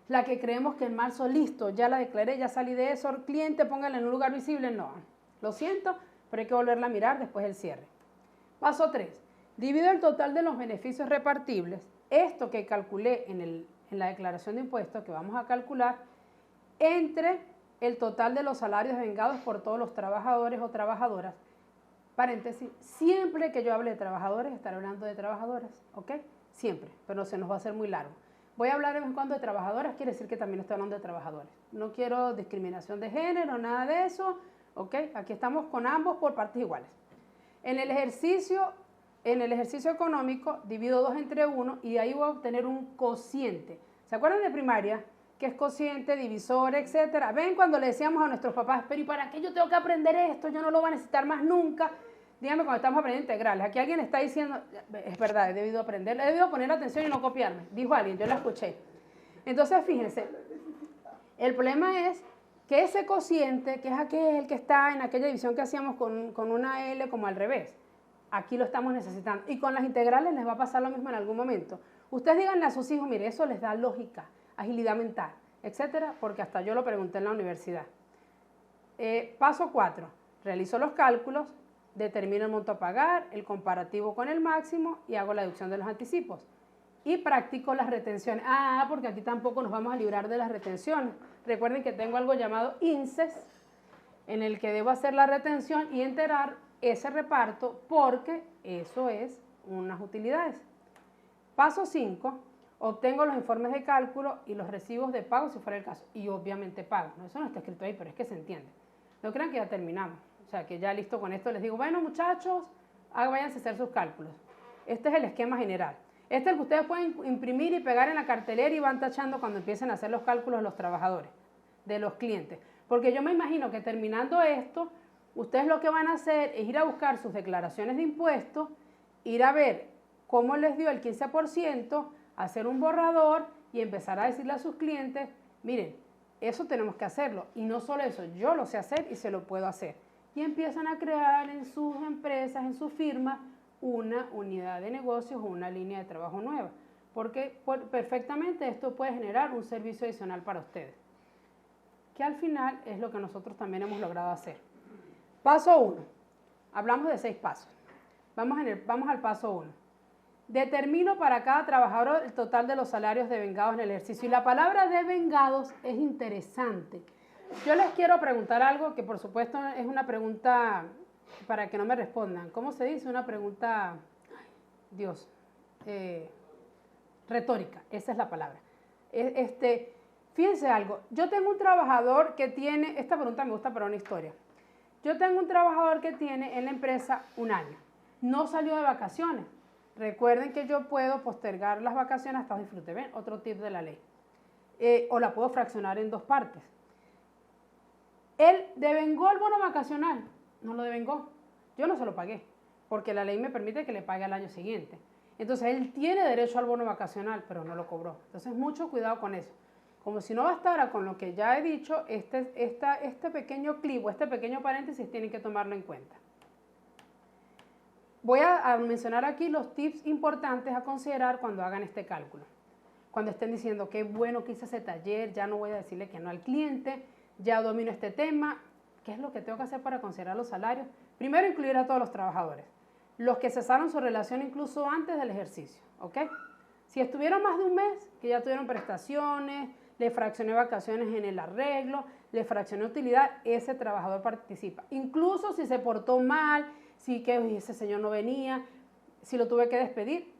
la que creemos que en marzo, listo, ya la declaré, ya salí de eso, cliente, póngala en un lugar visible, no. Lo siento, pero hay que volverla a mirar después del cierre. Paso 3. Divido el total de los beneficios repartibles, esto que calculé en la declaración de impuestos que vamos a calcular, entre el total de los salarios vengados por todos los trabajadores o trabajadoras. Paréntesis, siempre que yo hable de trabajadores, estaré hablando de trabajadoras, ¿ok? Siempre, pero se nos va a hacer muy largo. Voy a hablar de vez en cuando de trabajadoras, quiere decir que también estoy hablando de trabajadores. No quiero discriminación de género, nada de eso, ¿ok? Aquí estamos con ambos por partes iguales. En el ejercicio económico, divido 2 entre 1 y de ahí voy a obtener un cociente. ¿Se acuerdan de primaria? Que es cociente, divisor, etcétera. Ven cuando le decíamos a nuestros papás, pero ¿y para qué yo tengo que aprender esto? Yo no lo voy a necesitar más nunca. Díganme cuando estamos aprendiendo integrales. Aquí alguien está diciendo, es verdad, he debido aprender, he debido poner atención y no copiarme. Dijo alguien, yo la escuché. Entonces, fíjense, el problema es que ese cociente, que es aquel que está en aquella división que hacíamos con una L como al revés, aquí lo estamos necesitando. Y con las integrales les va a pasar lo mismo en algún momento. Ustedes díganle a sus hijos, mire, eso les da lógica, agilidad mental, etcétera, porque hasta yo lo pregunté en la universidad. Paso 4. Realizo los cálculos, determino el monto a pagar, el comparativo con el máximo y hago la deducción de los anticipos. Y practico las retenciones. Porque aquí tampoco nos vamos a librar de las retenciones. Recuerden que tengo algo llamado INSES, en el que debo hacer la retención y enterar ese reparto porque eso es unas utilidades. Paso 5. Obtengo los informes de cálculo y los recibos de pago si fuera el caso. Y obviamente pago. ¿No? Eso no está escrito ahí, pero es que se entiende. No crean que ya terminamos. O sea, que ya listo con esto les digo, bueno muchachos, váyanse a hacer sus cálculos. Este es el esquema general. Este es el que ustedes pueden imprimir y pegar en la cartelera y van tachando cuando empiecen a hacer los cálculos de los trabajadores, de los clientes. Porque yo me imagino que terminando esto, ustedes lo que van a hacer es ir a buscar sus declaraciones de impuestos, ir a ver cómo les dio el 15%, hacer un borrador y empezar a decirle a sus clientes, miren, eso tenemos que hacerlo. Y no solo eso, yo lo sé hacer y se lo puedo hacer. Y empiezan a crear en sus empresas, en sus firmas, una unidad de negocios o una línea de trabajo nueva. Porque perfectamente esto puede generar un servicio adicional para ustedes. Que al final es lo que nosotros también hemos logrado hacer. Paso 1. Hablamos de 6 pasos. Vamos al paso 1. Determino para cada trabajador el total de los salarios devengados en el ejercicio. Y la palabra devengados es interesante. Yo les quiero preguntar algo que por supuesto es una pregunta para que no me respondan. ¿Cómo se dice? Una pregunta, retórica. Esa es la palabra. Fíjense algo. Yo tengo un trabajador que tiene, esta pregunta me gusta para una historia. Yo tengo un trabajador que tiene en la empresa 1 año. No salió de vacaciones. Recuerden que yo puedo postergar las vacaciones hasta disfrute. ¿Ven? Otro tip de la ley. O la puedo fraccionar en 2 partes. Él devengó el bono vacacional. No lo devengó. Yo no se lo pagué. Porque la ley me permite que le pague al año siguiente. Entonces, él tiene derecho al bono vacacional, pero no lo cobró. Entonces, mucho cuidado con eso. Como si no bastara con lo que ya he dicho, este pequeño clip o este pequeño paréntesis tienen que tomarlo en cuenta. Voy a mencionar aquí los tips importantes a considerar cuando hagan este cálculo. Cuando estén diciendo, qué bueno que hice ese taller, ya no voy a decirle que no al cliente, ya domino este tema. ¿Qué es lo que tengo que hacer para considerar los salarios? Primero, incluir a todos los trabajadores. Los que cesaron su relación incluso antes del ejercicio, ¿ok? Si estuvieron más de un mes, que ya tuvieron prestaciones, le fraccioné vacaciones en el arreglo, le fraccioné utilidad, ese trabajador participa. Incluso si se portó mal, si que ese señor no venía, si lo tuve que despedir,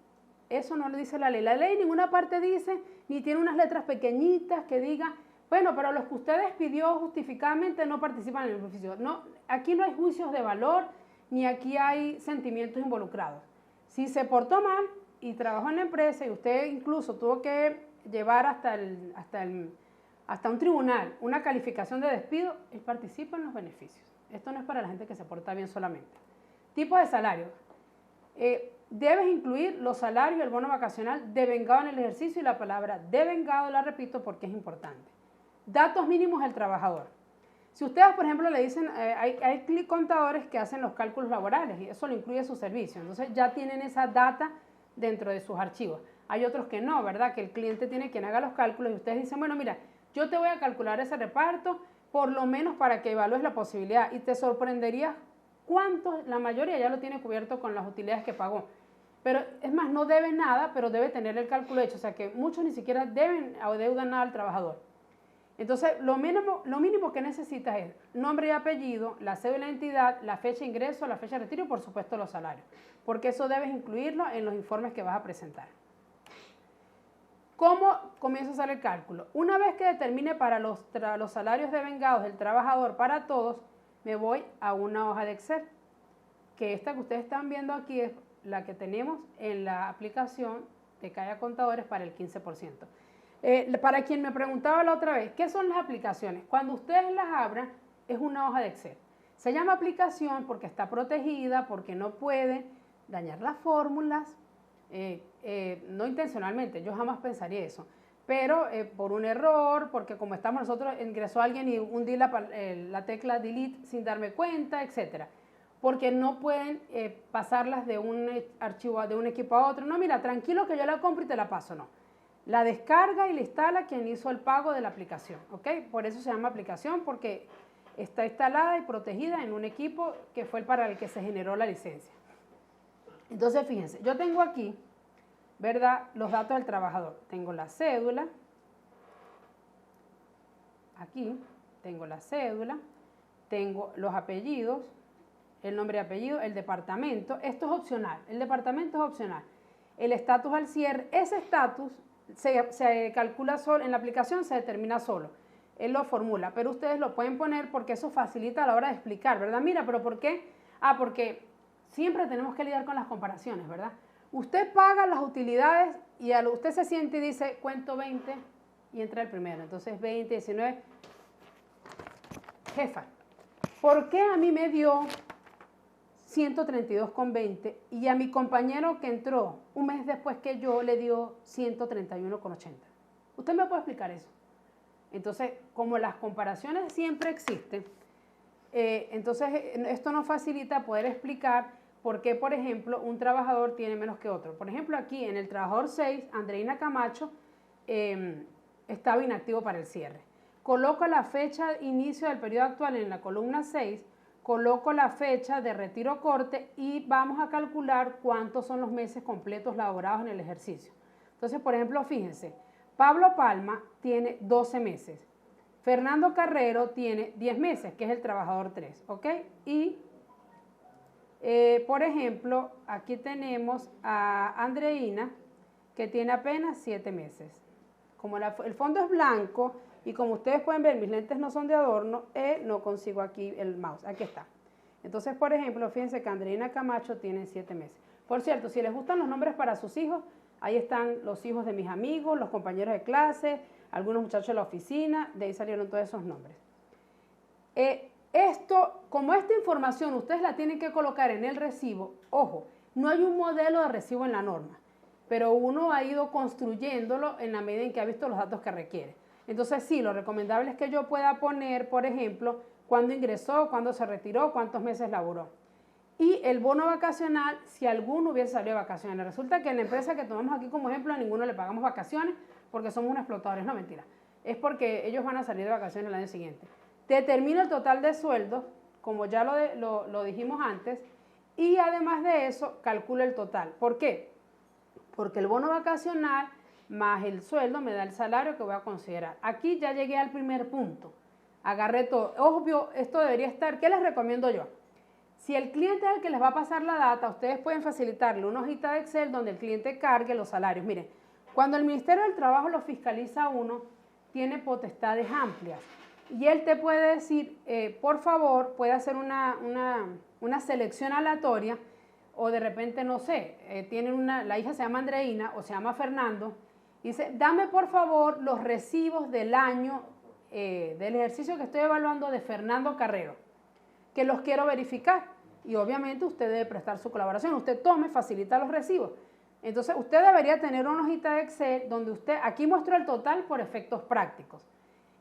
eso no lo dice la ley. La ley en ninguna parte dice, ni tiene unas letras pequeñitas que digan, bueno, pero los que ustedes pidió justificadamente no participan en el beneficio. No, aquí no hay juicios de valor, ni aquí hay sentimientos involucrados. Si se portó mal y trabajó en la empresa y usted incluso tuvo que llevar hasta un tribunal una calificación de despido, él participa en los beneficios. Esto no es para la gente que se porta bien solamente. Tipos de salario. Debes incluir los salarios y el bono vacacional devengado en el ejercicio y la palabra devengado la repito porque es importante. Datos mínimos del trabajador. Si ustedes, por ejemplo, le dicen, hay contadores que hacen los cálculos laborales y eso lo incluye su servicio, entonces ya tienen esa data dentro de sus archivos. Hay otros que no, ¿verdad? Que el cliente tiene quien haga los cálculos y ustedes dicen, bueno, mira, yo te voy a calcular ese reparto por lo menos para que evalúes la posibilidad y te sorprenderías cuántos, la mayoría ya lo tiene cubierto con las utilidades que pagó. Pero es más, no debe nada, pero debe tener el cálculo hecho, o sea que muchos ni siquiera deben o deudan nada al trabajador. Entonces, lo mínimo que necesitas es nombre y apellido, la cédula de identidad, la fecha de ingreso, la fecha de retiro y por supuesto los salarios, porque eso debes incluirlo en los informes que vas a presentar. ¿Cómo comienza a hacer el cálculo? Una vez que determine para los salarios devengados del trabajador para todos, me voy a una hoja de Excel, que esta que ustedes están viendo aquí es la que tenemos en la aplicación de Calla Contadores para el 15%. Para quien me preguntaba la otra vez, ¿qué son las aplicaciones? Cuando ustedes las abran, es una hoja de Excel. Se llama aplicación porque está protegida, porque no puede dañar las fórmulas, no intencionalmente, yo jamás pensaría eso, pero por un error, porque como estamos nosotros, ingresó alguien y hundí la tecla delete sin darme cuenta, etcétera. Porque no pueden pasarlas de un archivo, de un equipo a otro. No, mira, tranquilo que yo la compro y te la paso, no. La descarga y la instala quien hizo el pago de la aplicación, ¿ok? Por eso se llama aplicación, porque está instalada y protegida en un equipo que fue para el que se generó la licencia. Entonces, fíjense, yo tengo aquí, ¿verdad?, los datos del trabajador. Tengo la cédula, aquí tengo la cédula, tengo los apellidos, el nombre y apellido, el departamento. Esto es opcional, el departamento es opcional. El estatus al cierre, ese estatus se calcula solo, en la aplicación se determina solo, él lo formula, pero ustedes lo pueden poner porque eso facilita a la hora de explicar, ¿verdad? Mira, pero ¿por qué? Porque siempre tenemos que lidiar con las comparaciones, ¿verdad? Usted paga las utilidades y usted se siente y dice, cuento 20 y entra el primero, entonces 20, 19, jefa, ¿por qué a mí me dio 132,20 y a mi compañero que entró un mes después que yo le dio 131,80? ¿Usted me puede explicar eso? Entonces, como las comparaciones siempre existen, entonces esto nos facilita poder explicar por qué, por ejemplo, un trabajador tiene menos que otro. Por ejemplo, aquí en el trabajador 6, Andreina Camacho estaba inactivo para el cierre. Coloco la fecha de inicio del periodo actual en la columna 6, coloco la fecha de retiro corte y vamos a calcular cuántos son los meses completos laborados en el ejercicio. Entonces, por ejemplo, fíjense, Pablo Palma tiene 12 meses, Fernando Carrero tiene 10 meses, que es el trabajador 3, ¿ok? Y, por ejemplo, aquí tenemos a Andreina, que tiene apenas 7 meses. Como el fondo es blanco, y como ustedes pueden ver, mis lentes no son de adorno, no consigo aquí el mouse, aquí está. Entonces, por ejemplo, fíjense que Andreina Camacho tiene 7 meses. Por cierto, si les gustan los nombres para sus hijos, ahí están los hijos de mis amigos, los compañeros de clase, algunos muchachos de la oficina, de ahí salieron todos esos nombres. Como esta información ustedes la tienen que colocar en el recibo, ojo, no hay un modelo de recibo en la norma, pero uno ha ido construyéndolo en la medida en que ha visto los datos que requiere. Entonces, sí, lo recomendable es que yo pueda poner, por ejemplo, cuándo ingresó, cuándo se retiró, cuántos meses laboró. Y el bono vacacional, si alguno hubiese salido de vacaciones. Resulta que en la empresa que tomamos aquí como ejemplo, a ninguno le pagamos vacaciones porque somos unos explotadores. No, mentira. Es porque ellos van a salir de vacaciones el año siguiente. Determino el total de sueldos, como ya lo dijimos antes, y además de eso, calculo el total. ¿Por qué? Porque el bono vacacional más el sueldo me da el salario que voy a considerar. Aquí ya llegué al primer punto. Agarré todo. Obvio, esto debería estar. ¿Qué les recomiendo yo? Si el cliente es el que les va a pasar la data, ustedes pueden facilitarle una hojita de Excel donde el cliente cargue los salarios. Miren, cuando el Ministerio del Trabajo lo fiscaliza a uno, tiene potestades amplias. Y él te puede decir, por favor, puede hacer una selección aleatoria, o de repente, no sé, la hija se llama Andreina o se llama Fernando, y dice, dame por favor los recibos del año del ejercicio que estoy evaluando de Fernando Carrero, que los quiero verificar. Y obviamente usted debe prestar su colaboración, usted facilita los recibos. Entonces usted debería tener una hojita de Excel donde aquí muestro el total por efectos prácticos.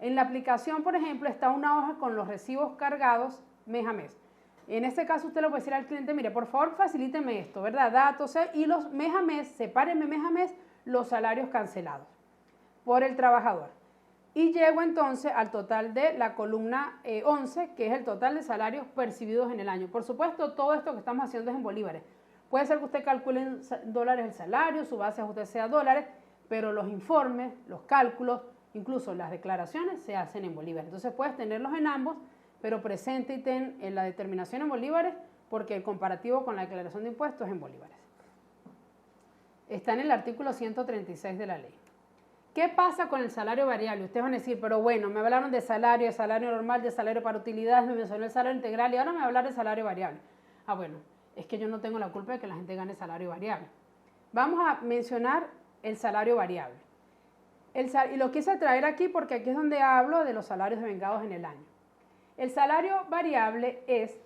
En la aplicación, por ejemplo, está una hoja con los recibos cargados mes a mes. En este caso, usted le puede decir al cliente, mire, por favor, facilíteme esto, ¿verdad? Datos, y los mes a mes, sepáreme mes a mes los salarios cancelados por el trabajador. Y llego entonces al total de la columna 11, que es el total de salarios percibidos en el año. Por supuesto, todo esto que estamos haciendo es en bolívares. Puede ser que usted calcule en dólares el salario, su base de ajuste sea dólares, pero los informes, los cálculos, incluso las declaraciones se hacen en bolívares. Entonces puedes tenerlos en ambos, pero presente y ten en la determinación en bolívares, porque el comparativo con la declaración de impuestos es en bolívares. Está en el artículo 136 de la ley. ¿Qué pasa con el salario variable? Ustedes van a decir, pero bueno, me hablaron de salario normal, de salario para utilidades, me mencionó el salario integral y ahora me va a hablar de salario variable. Ah, bueno, es que yo no tengo la culpa de que la gente gane salario variable. Vamos a mencionar el salario variable. Y lo quise traer aquí porque aquí es donde hablo de los salarios devengados en el año. El salario variable es,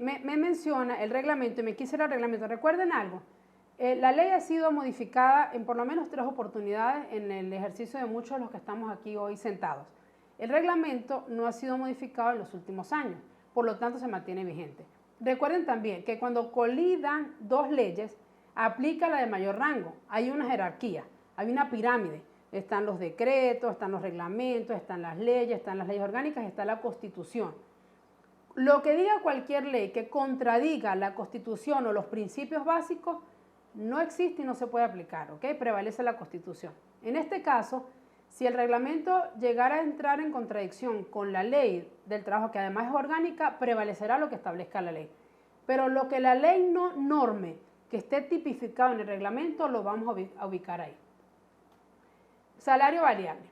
me menciona el reglamento y me quise ir al reglamento. ¿Recuerden algo? La ley ha sido modificada en por lo menos 3 oportunidades en el ejercicio de muchos de los que estamos aquí hoy sentados. El reglamento no ha sido modificado en los últimos años, por lo tanto se mantiene vigente. Recuerden también que cuando colidan 2 leyes, aplica la de mayor rango. Hay una jerarquía, hay una pirámide. Están los decretos, están los reglamentos, están las leyes orgánicas y está la Constitución. Lo que diga cualquier ley que contradiga la Constitución o los principios básicos no existe y no se puede aplicar, ¿ok? Prevalece la Constitución. En este caso, si el reglamento llegara a entrar en contradicción con la ley del trabajo, que además es orgánica, prevalecerá lo que establezca la ley. Pero lo que la ley no norme, que esté tipificado en el reglamento, lo vamos a ubicar ahí. Salario variable.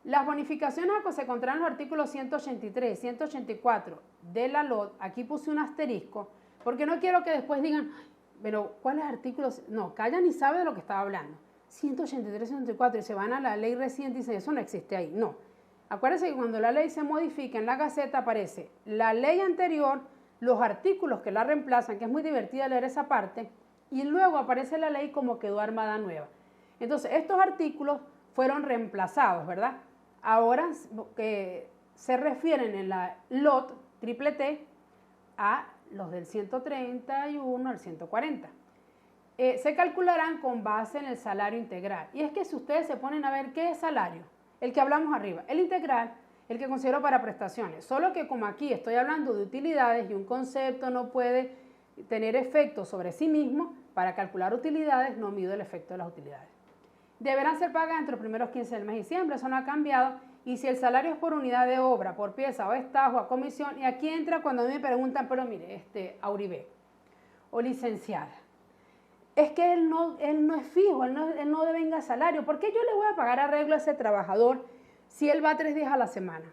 Las bonificaciones que se encontraron en los artículos 183 y 184 de la LOT, aquí puse un asterisco, porque no quiero que después digan, pero ¿cuáles artículos? No, callan y saben de lo que estaba hablando. 183, 184 y se van a la ley reciente y dicen, eso no existe ahí. No. Acuérdense que cuando la ley se modifica en la Gaceta aparece la ley anterior, los artículos que la reemplazan, que es muy divertida leer esa parte, y luego aparece la ley como quedó armada nueva. Entonces, estos artículos fueron reemplazados, ¿verdad? Ahora que se refieren en la LOT, triple T, a los del 131 al 140. Se calcularán con base en el salario integral. Y es que si ustedes se ponen a ver qué es salario, el que hablamos arriba, el integral, el que considero para prestaciones. Solo que como aquí estoy hablando de utilidades y un concepto no puede tener efecto sobre sí mismo, para calcular utilidades no mido el efecto de las utilidades. Deberán ser pagas entre los primeros 15 del mes de diciembre, eso no ha cambiado. Y si el salario es por unidad de obra, por pieza o estajo, a comisión, y aquí entra cuando a mí me preguntan, pero mire, Auribé o licenciada, es que él no es fijo, él no devenga salario. ¿Por qué yo le voy a pagar arreglo a ese trabajador si él va 3 días a la semana?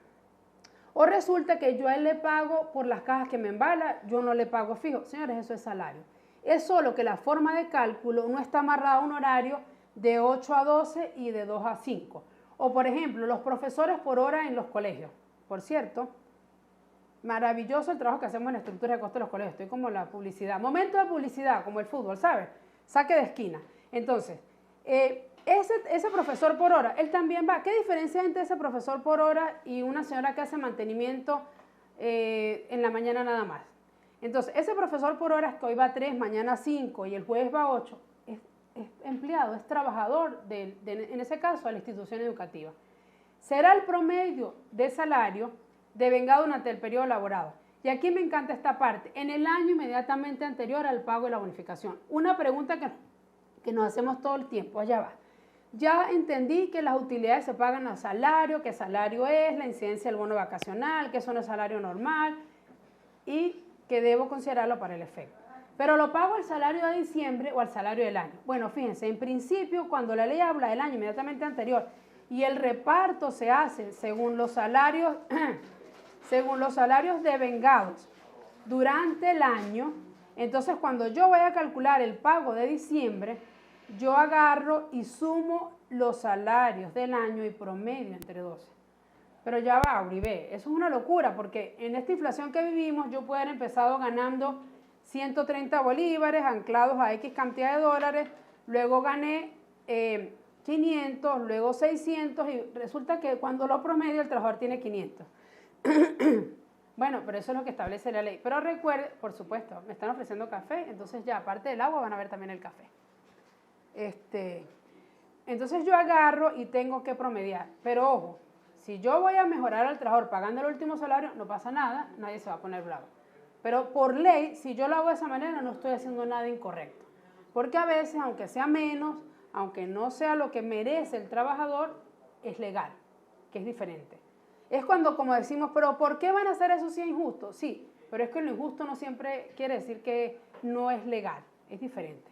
O resulta que yo a él le pago por las cajas que me embala, yo no le pago fijo. Señores, eso es salario. Es solo que la forma de cálculo no está amarrada a un horario de 8 a 12 y de 2 a 5. O, por ejemplo, los profesores por hora en los colegios. Por cierto, maravilloso el trabajo que hacemos en la estructura de costos de los colegios. Estoy como la publicidad. Momento de publicidad, como el fútbol, ¿sabes? Saque de esquina. Entonces, ese profesor por hora, él también va. ¿Qué diferencia hay entre ese profesor por hora y una señora que hace mantenimiento en la mañana nada más? Entonces, ese profesor por hora que hoy va 3, mañana 5 y el jueves va 8, es empleado, es trabajador, en ese caso, a la institución educativa. Será el promedio de salario devengado durante el periodo laborado. Y aquí me encanta esta parte, en el año inmediatamente anterior al pago de la bonificación. Una pregunta que nos hacemos todo el tiempo, allá va. Ya entendí que las utilidades se pagan a salario, que salario es, la incidencia del bono vacacional, que eso no es salario normal y que debo considerarlo para el efecto. Pero lo pago al salario de diciembre o al salario del año. Bueno, fíjense, en principio, cuando la ley habla del año inmediatamente anterior y el reparto se hace según los salarios devengados durante el año, entonces cuando yo voy a calcular el pago de diciembre, yo agarro y sumo los salarios del año y promedio entre 12. Pero ya va, Uribe, eso es una locura porque en esta inflación que vivimos yo puedo haber empezado ganando 130 bolívares anclados a X cantidad de dólares, luego gané 500, luego 600 y resulta que cuando lo promedio el trabajador tiene 500. Bueno, pero eso es lo que establece la ley. Pero recuerde, por supuesto, me están ofreciendo café, entonces ya aparte del agua van a ver también el café. Entonces yo agarro y tengo que promediar. Pero ojo, si yo voy a mejorar al trabajador pagando el último salario, no pasa nada, nadie se va a poner bravo. Pero por ley, si yo lo hago de esa manera, no estoy haciendo nada incorrecto. Porque a veces, aunque sea menos, aunque no sea lo que merece el trabajador, es legal, que es diferente. Es cuando, como decimos, pero ¿por qué van a hacer eso si es injusto? Sí, pero es que lo injusto no siempre quiere decir que no es legal, es diferente.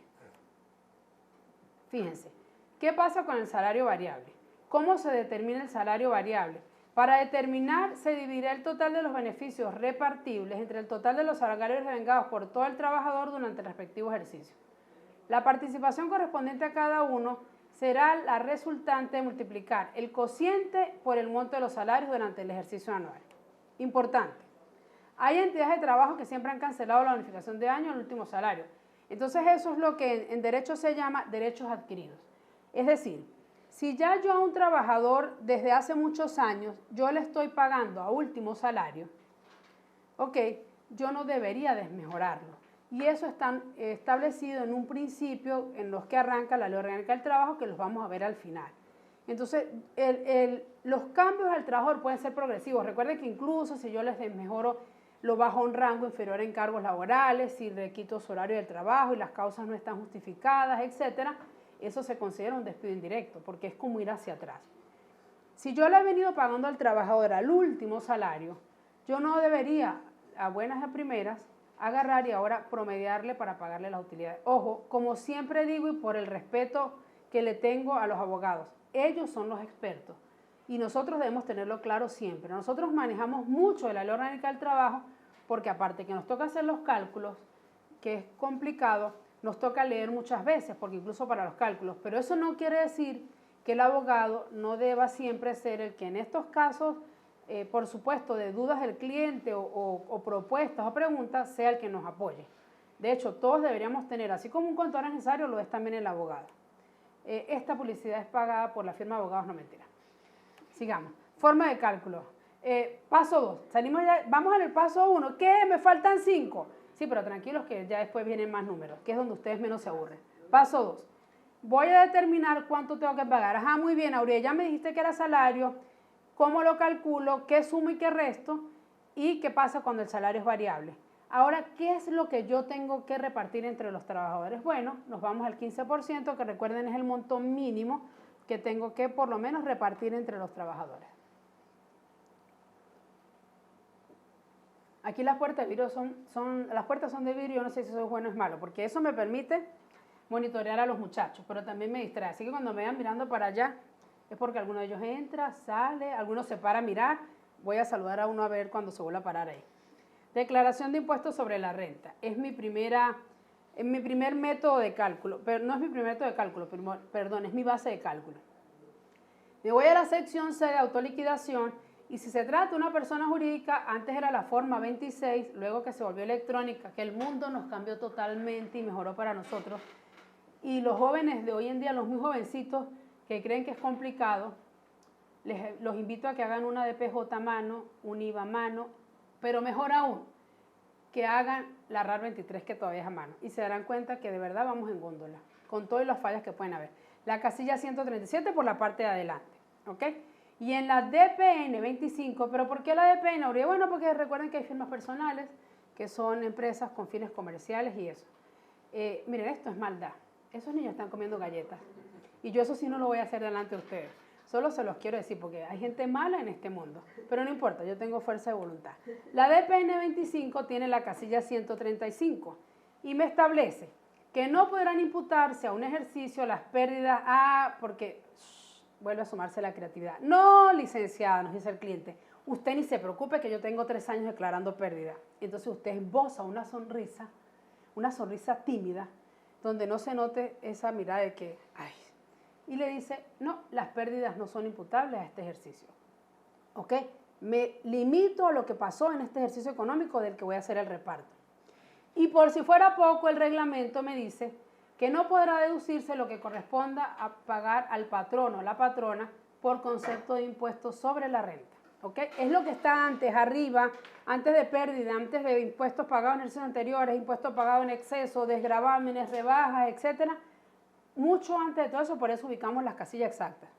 Fíjense, ¿qué pasa con el salario variable? ¿Cómo se determina el salario variable? Para determinar, se dividirá el total de los beneficios repartibles entre el total de los salarios devengados por todo el trabajador durante el respectivo ejercicio. La participación correspondiente a cada uno será la resultante de multiplicar el cociente por el monto de los salarios durante el ejercicio anual. Importante. Hay entidades de trabajo que siempre han cancelado la bonificación de año al último salario. Entonces eso es lo que en derecho se llama derechos adquiridos. Es decir, si ya yo a un trabajador desde hace muchos años, yo le estoy pagando a último salario, ok, yo no debería desmejorarlo. Y eso está establecido en un principio en los que arranca la Ley Orgánica del Trabajo, que los vamos a ver al final. Entonces, los cambios al trabajador pueden ser progresivos. Recuerden que incluso si yo les desmejoro, lo bajo a un rango inferior en cargos laborales, si le quito su horario del trabajo y las causas no están justificadas, etcétera, eso se considera un despido indirecto, porque es como ir hacia atrás. Si yo le he venido pagando al trabajador al último salario, yo no debería, a buenas a primeras, agarrar y ahora promediarle para pagarle las utilidades. Ojo, como siempre digo y por el respeto que le tengo a los abogados, ellos son los expertos y nosotros debemos tenerlo claro siempre. Nosotros manejamos mucho de la Ley Orgánica del Trabajo porque aparte que nos toca hacer los cálculos, que es complicado, nos toca leer muchas veces, porque incluso para los cálculos, pero eso no quiere decir que el abogado no deba siempre ser el que en estos casos, por supuesto, de dudas del cliente o propuestas o preguntas, sea el que nos apoye. De hecho, todos deberíamos tener, así como un contador es necesario, lo es también el abogado. Esta publicidad es pagada por la firma de abogados, no mentira. Sigamos. Forma de cálculo. Paso 2. Salimos ya, vamos al paso 1. ¿Qué? Me faltan 5. Sí, pero tranquilos que ya después vienen más números, que es donde ustedes menos se aburren. Paso 2. Voy a determinar cuánto tengo que pagar. Ajá, muy bien, Aurea, ya me dijiste que era salario. ¿Cómo lo calculo? ¿Qué sumo y qué resto? ¿Y qué pasa cuando el salario es variable? Ahora, ¿qué es lo que yo tengo que repartir entre los trabajadores? Bueno, nos vamos al 15%, que recuerden es el monto mínimo que tengo que por lo menos repartir entre los trabajadores. Aquí las puertas de vidrio las puertas son de vidrio, yo no sé si eso es bueno o es malo, porque eso me permite monitorear a los muchachos, pero también me distrae. Así que cuando me vean mirando para allá, es porque alguno de ellos entra, sale, alguno se para a mirar. Voy a saludar a uno a ver cuando se vuelva a parar ahí. Declaración de impuestos sobre la renta. Es mi primer método de cálculo, pero no es mi primer método de cálculo, perdón, es mi base de cálculo. Me voy a la sección C de autoliquidación y si se trata de una persona jurídica, antes era la forma 26, luego que se volvió electrónica, que el mundo nos cambió totalmente y mejoró para nosotros. Y los jóvenes de hoy en día, los muy jovencitos que creen que es complicado, los invito a que hagan una DPJ a mano, un IVA a mano, pero mejor aún, que hagan la RAR 23 que todavía es a mano y se darán cuenta que de verdad vamos en góndola, con todas las fallas que pueden haber. La casilla 137 por la parte de adelante, ¿ok? Y en la DPN 25, ¿pero por qué la DPN, Aurea? Bueno, porque recuerden que hay firmas personales, que son empresas con fines comerciales y eso. Miren, esto es maldad. Esos niños están comiendo galletas. Y yo eso sí no lo voy a hacer delante de ustedes. Solo se los quiero decir porque hay gente mala en este mundo. Pero no importa, yo tengo fuerza de voluntad. La DPN 25 tiene la casilla 135 y me establece que no podrán imputarse a un ejercicio las pérdidas porque vuelve a sumarse la creatividad. No, licenciada, nos dice el cliente, usted ni se preocupe que yo tengo 3 años declarando pérdida. Entonces usted esboza una sonrisa tímida, donde no se note esa mirada de que, ay, y le dice, no, las pérdidas no son imputables a este ejercicio. ¿Ok? Me limito a lo que pasó en este ejercicio económico del que voy a hacer el reparto. Y por si fuera poco, el reglamento me dice, que no podrá deducirse lo que corresponda a pagar al patrono o la patrona por concepto de impuesto sobre la renta. ¿Ok? Es lo que está antes, arriba, antes de pérdida, antes de impuestos pagados en ejercicios anteriores, impuestos pagados en exceso, desgravámenes, rebajas, etcétera. Mucho antes de todo eso, por eso ubicamos las casillas exactas.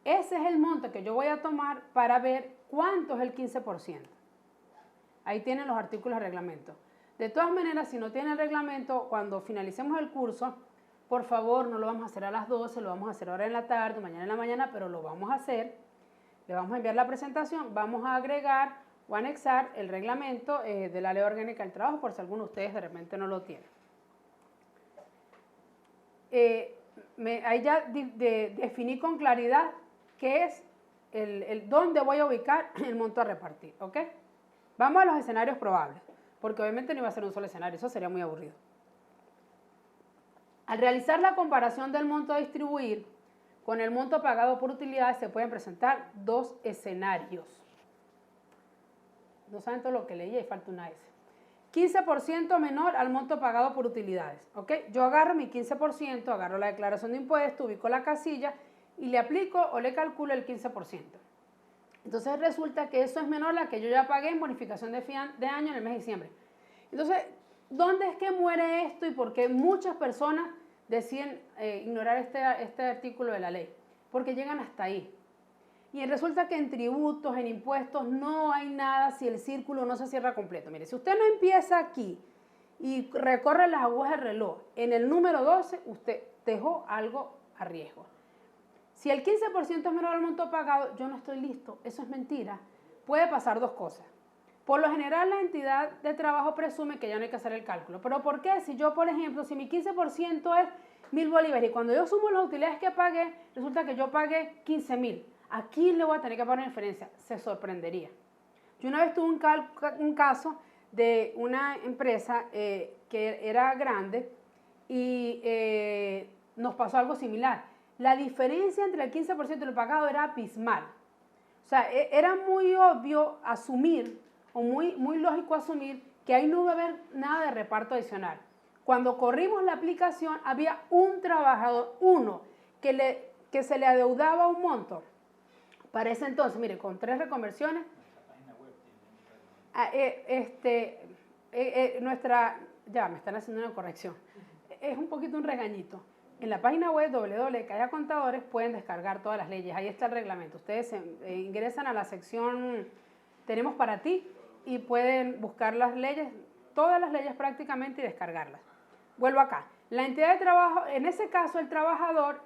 Ese es el monto que yo voy a tomar para ver cuánto es el 15%. Ahí tienen los artículos de reglamento. De todas maneras, si no tienen el reglamento, cuando finalicemos el curso, por favor, no lo vamos a hacer a las 12, lo vamos a hacer ahora en la tarde, mañana en la mañana, pero lo vamos a hacer. Le vamos a enviar la presentación, vamos a agregar o anexar el reglamento de la Ley Orgánica del Trabajo, por si alguno de ustedes de repente no lo tiene. Ahí ya definí con claridad qué es dónde voy a ubicar el monto a repartir, ¿ok? Vamos a los escenarios probables, porque obviamente no iba a ser un solo escenario, eso sería muy aburrido. Al realizar la comparación del monto a distribuir con el monto pagado por utilidades, se pueden presentar dos escenarios. No saben todo lo que leí, y falta una S. 15% menor al monto pagado por utilidades, ¿ok? Yo agarro mi 15%, agarro la declaración de impuesto, ubico la casilla y le aplico o le calculo el 15%. Entonces resulta que eso es menor a la que yo ya pagué en bonificación de año en el mes de diciembre. Entonces, ¿dónde es que muere esto y por qué muchas personas deciden ignorar este artículo de la ley? Porque llegan hasta ahí. Y resulta que en tributos, en impuestos, no hay nada si el círculo no se cierra completo. Mire, si usted no empieza aquí y recorre las agujas del reloj, en el número 12 usted dejó algo a riesgo. Si el 15% es menor al monto pagado, yo no estoy listo. Eso es mentira. Puede pasar dos cosas. Por lo general, la entidad de trabajo presume que ya no hay que hacer el cálculo. ¿Pero por qué? Si yo, por ejemplo, si mi 15% es 1.000 bolívares y cuando yo sumo las utilidades que pagué, resulta que yo pagué 15.000. Aquí le voy a tener que poner diferencia. Se sorprendería. Yo una vez tuve un caso de una empresa que era grande y nos pasó algo similar. La diferencia entre el 15% y lo pagado era abismal. O sea, era muy obvio asumir, o muy lógico asumir, que ahí no iba a haber nada de reparto adicional. Cuando corrimos la aplicación, había un trabajador, uno, que se le adeudaba un monto. Para ese entonces, mire, con 3 reconversiones, ya me están haciendo una corrección. Es un poquito un regañito. En la página web www.cayacontadores pueden descargar todas las leyes. Ahí está el reglamento. Ustedes ingresan a la sección Tenemos para ti y pueden buscar las leyes, todas las leyes prácticamente y descargarlas. Vuelvo acá. La entidad de trabajo, en ese caso el trabajador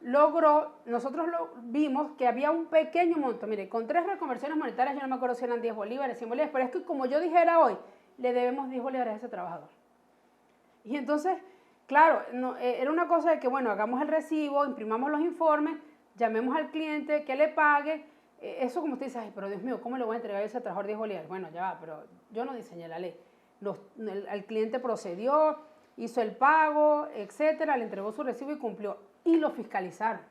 nosotros vimos que había un pequeño monto. Mire, con 3 reconversiones monetarias, yo no me acuerdo si eran 10 bolívares, 100 bolívares, pero es que como yo dijera hoy, le debemos 10 bolívares a ese trabajador. Y entonces, claro, era una cosa de que, bueno, hagamos el recibo, imprimamos los informes, llamemos al cliente, que le pague. Eso como usted dice, ay, pero Dios mío, ¿cómo le voy a entregar a ese trabajador 10 bolívares? Bueno, ya va, pero yo no diseñé la ley. El cliente procedió, hizo el pago, etcétera, le entregó su recibo y cumplió. Y lo fiscalizaron.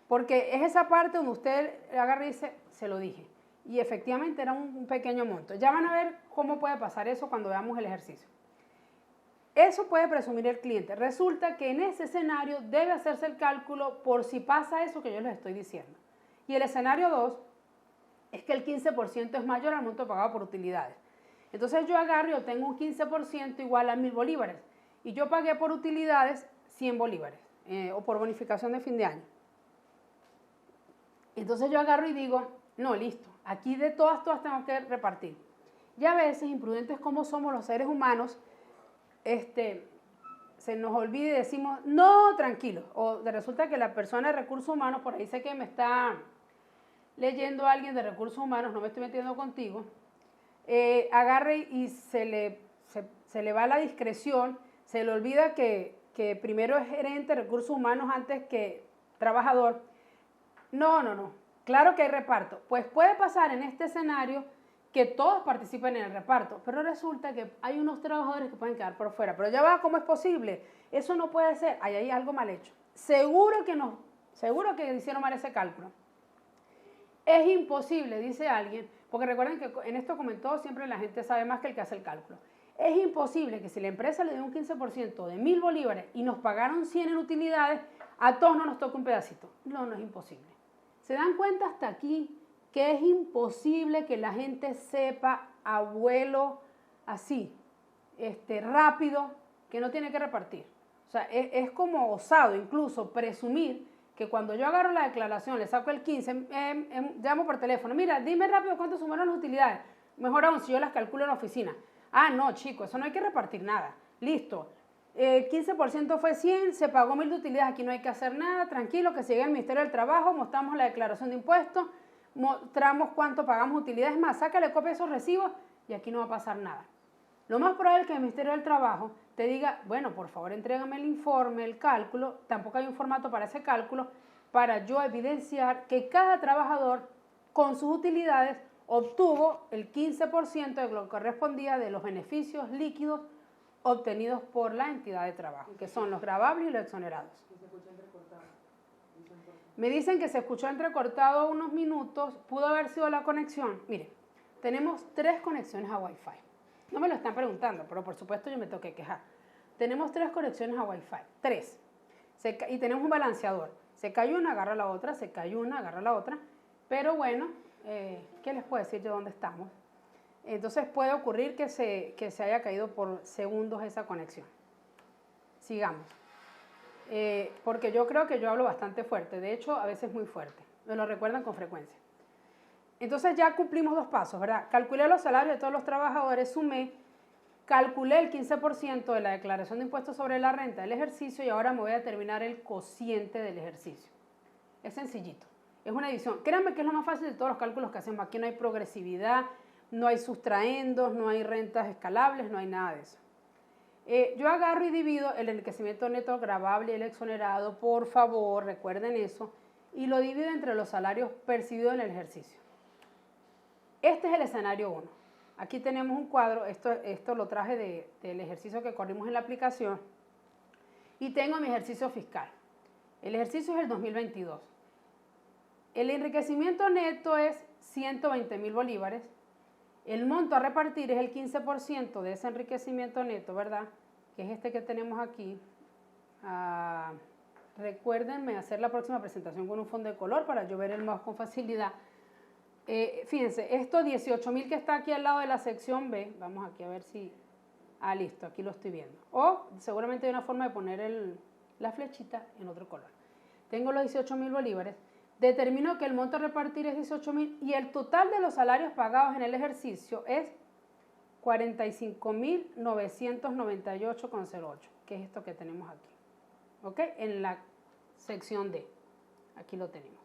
Porque es esa parte donde usted agarra y dice, se lo dije. Y efectivamente era un pequeño monto. Ya van a ver cómo puede pasar eso cuando veamos el ejercicio. Eso puede presumir el cliente. Resulta que en ese escenario debe hacerse el cálculo por si pasa eso que yo les estoy diciendo. Y el escenario 2 es que el 15% es mayor al monto pagado por utilidades. Entonces yo agarro y obtengo un 15% igual a 1.000 bolívares. Y yo pagué por utilidades 100 bolívares. O por bonificación de fin de año. Entonces yo agarro y digo, no, listo, aquí de todas tengo que repartir. Y a veces, imprudentes como somos los seres humanos, se nos olvida y decimos, no, tranquilo. O resulta que la persona de recursos humanos, por ahí sé que me está leyendo a alguien de recursos humanos, no me estoy metiendo contigo, agarre y se le va la discreción, se le olvida que primero es gerente de recursos humanos antes que trabajador. No. Claro que hay reparto. Pues puede pasar en este escenario que todos participen en el reparto, pero resulta que hay unos trabajadores que pueden quedar por fuera. Pero ya va, ¿cómo es posible? Eso no puede ser. Ahí hay algo mal hecho. Seguro que hicieron mal ese cálculo. Es imposible, dice alguien, porque recuerden que en esto comentó siempre la gente sabe más que el que hace el cálculo. Es imposible que si la empresa le dio un 15% de 1.000 bolívares y nos pagaron 100 en utilidades, a todos no nos toca un pedacito. No, no es imposible. ¿Se dan cuenta hasta aquí que es imposible que la gente sepa a vuelo así, rápido, que no tiene que repartir? O sea, es como osado incluso presumir que cuando yo agarro la declaración, le saco el 15, llamo por teléfono, mira, dime rápido cuánto sumaron las utilidades. Mejor aún si yo las calculo en la oficina. Ah, no, chico, eso no hay que repartir nada. Listo. 15% fue 100, se pagó 1.000 de utilidades, aquí no hay que hacer nada, tranquilo, que se llegue al Ministerio del Trabajo, mostramos la declaración de impuestos, mostramos cuánto pagamos utilidades, más, sácale copia de esos recibos y aquí no va a pasar nada. Lo más probable es que el Ministerio del Trabajo te diga, bueno, por favor, entrégame el informe, el cálculo, tampoco hay un formato para ese cálculo, para yo evidenciar que cada trabajador con sus utilidades obtuvo el 15% de lo que correspondía de los beneficios líquidos obtenidos por la entidad de trabajo, que son los gravables y los exonerados. Me dicen que se escuchó entrecortado unos minutos, pudo haber sido la conexión. Mire, tenemos 3 conexiones a Wi-Fi. No me lo están preguntando, pero por supuesto yo me tengo que quejar. Tenemos 3 conexiones a Wi-Fi, 3. Y tenemos un balanceador. Se cae una, agarra la otra, se cae una, agarra la otra. Pero bueno, ¿qué les puedo decir yo dónde estamos? Entonces puede ocurrir que se haya caído por segundos esa conexión. Sigamos. Porque yo creo que yo hablo bastante fuerte, de hecho a veces muy fuerte, me lo recuerdan con frecuencia. Entonces ya cumplimos 2 pasos, ¿verdad? Calculé los salarios de todos los trabajadores, sumé, calculé el 15% de la declaración de impuestos sobre la renta del ejercicio y ahora me voy a determinar el cociente del ejercicio. Es sencillito, es una división. Créanme que es lo más fácil de todos los cálculos que hacemos. Aquí no hay progresividad, no hay sustraendos, no hay rentas escalables, no hay nada de eso. Yo agarro y divido el enriquecimiento neto gravable y el exonerado, por favor, recuerden eso, y lo divido entre los salarios percibidos en el ejercicio. Este es el escenario 1. Aquí tenemos un cuadro, esto lo traje del ejercicio que corrimos en la aplicación, y tengo mi ejercicio fiscal. El ejercicio es el 2022. El enriquecimiento neto es 120.000 bolívares. El monto a repartir es el 15% de ese enriquecimiento neto, ¿verdad? Que es este que tenemos aquí. Recuérdenme hacer la próxima presentación con un fondo de color para yo ver el más con facilidad. Fíjense, esto 18.000 que está aquí al lado de la sección B, vamos aquí a ver si... Ah, listo, aquí lo estoy viendo. O seguramente hay una forma de poner la flechita en otro color. Tengo los 18.000 bolívares. Determino que el monto a repartir es 18.000 y el total de los salarios pagados en el ejercicio es 45.998,08, que es esto que tenemos aquí. ¿Ok? En la sección D. Aquí lo tenemos.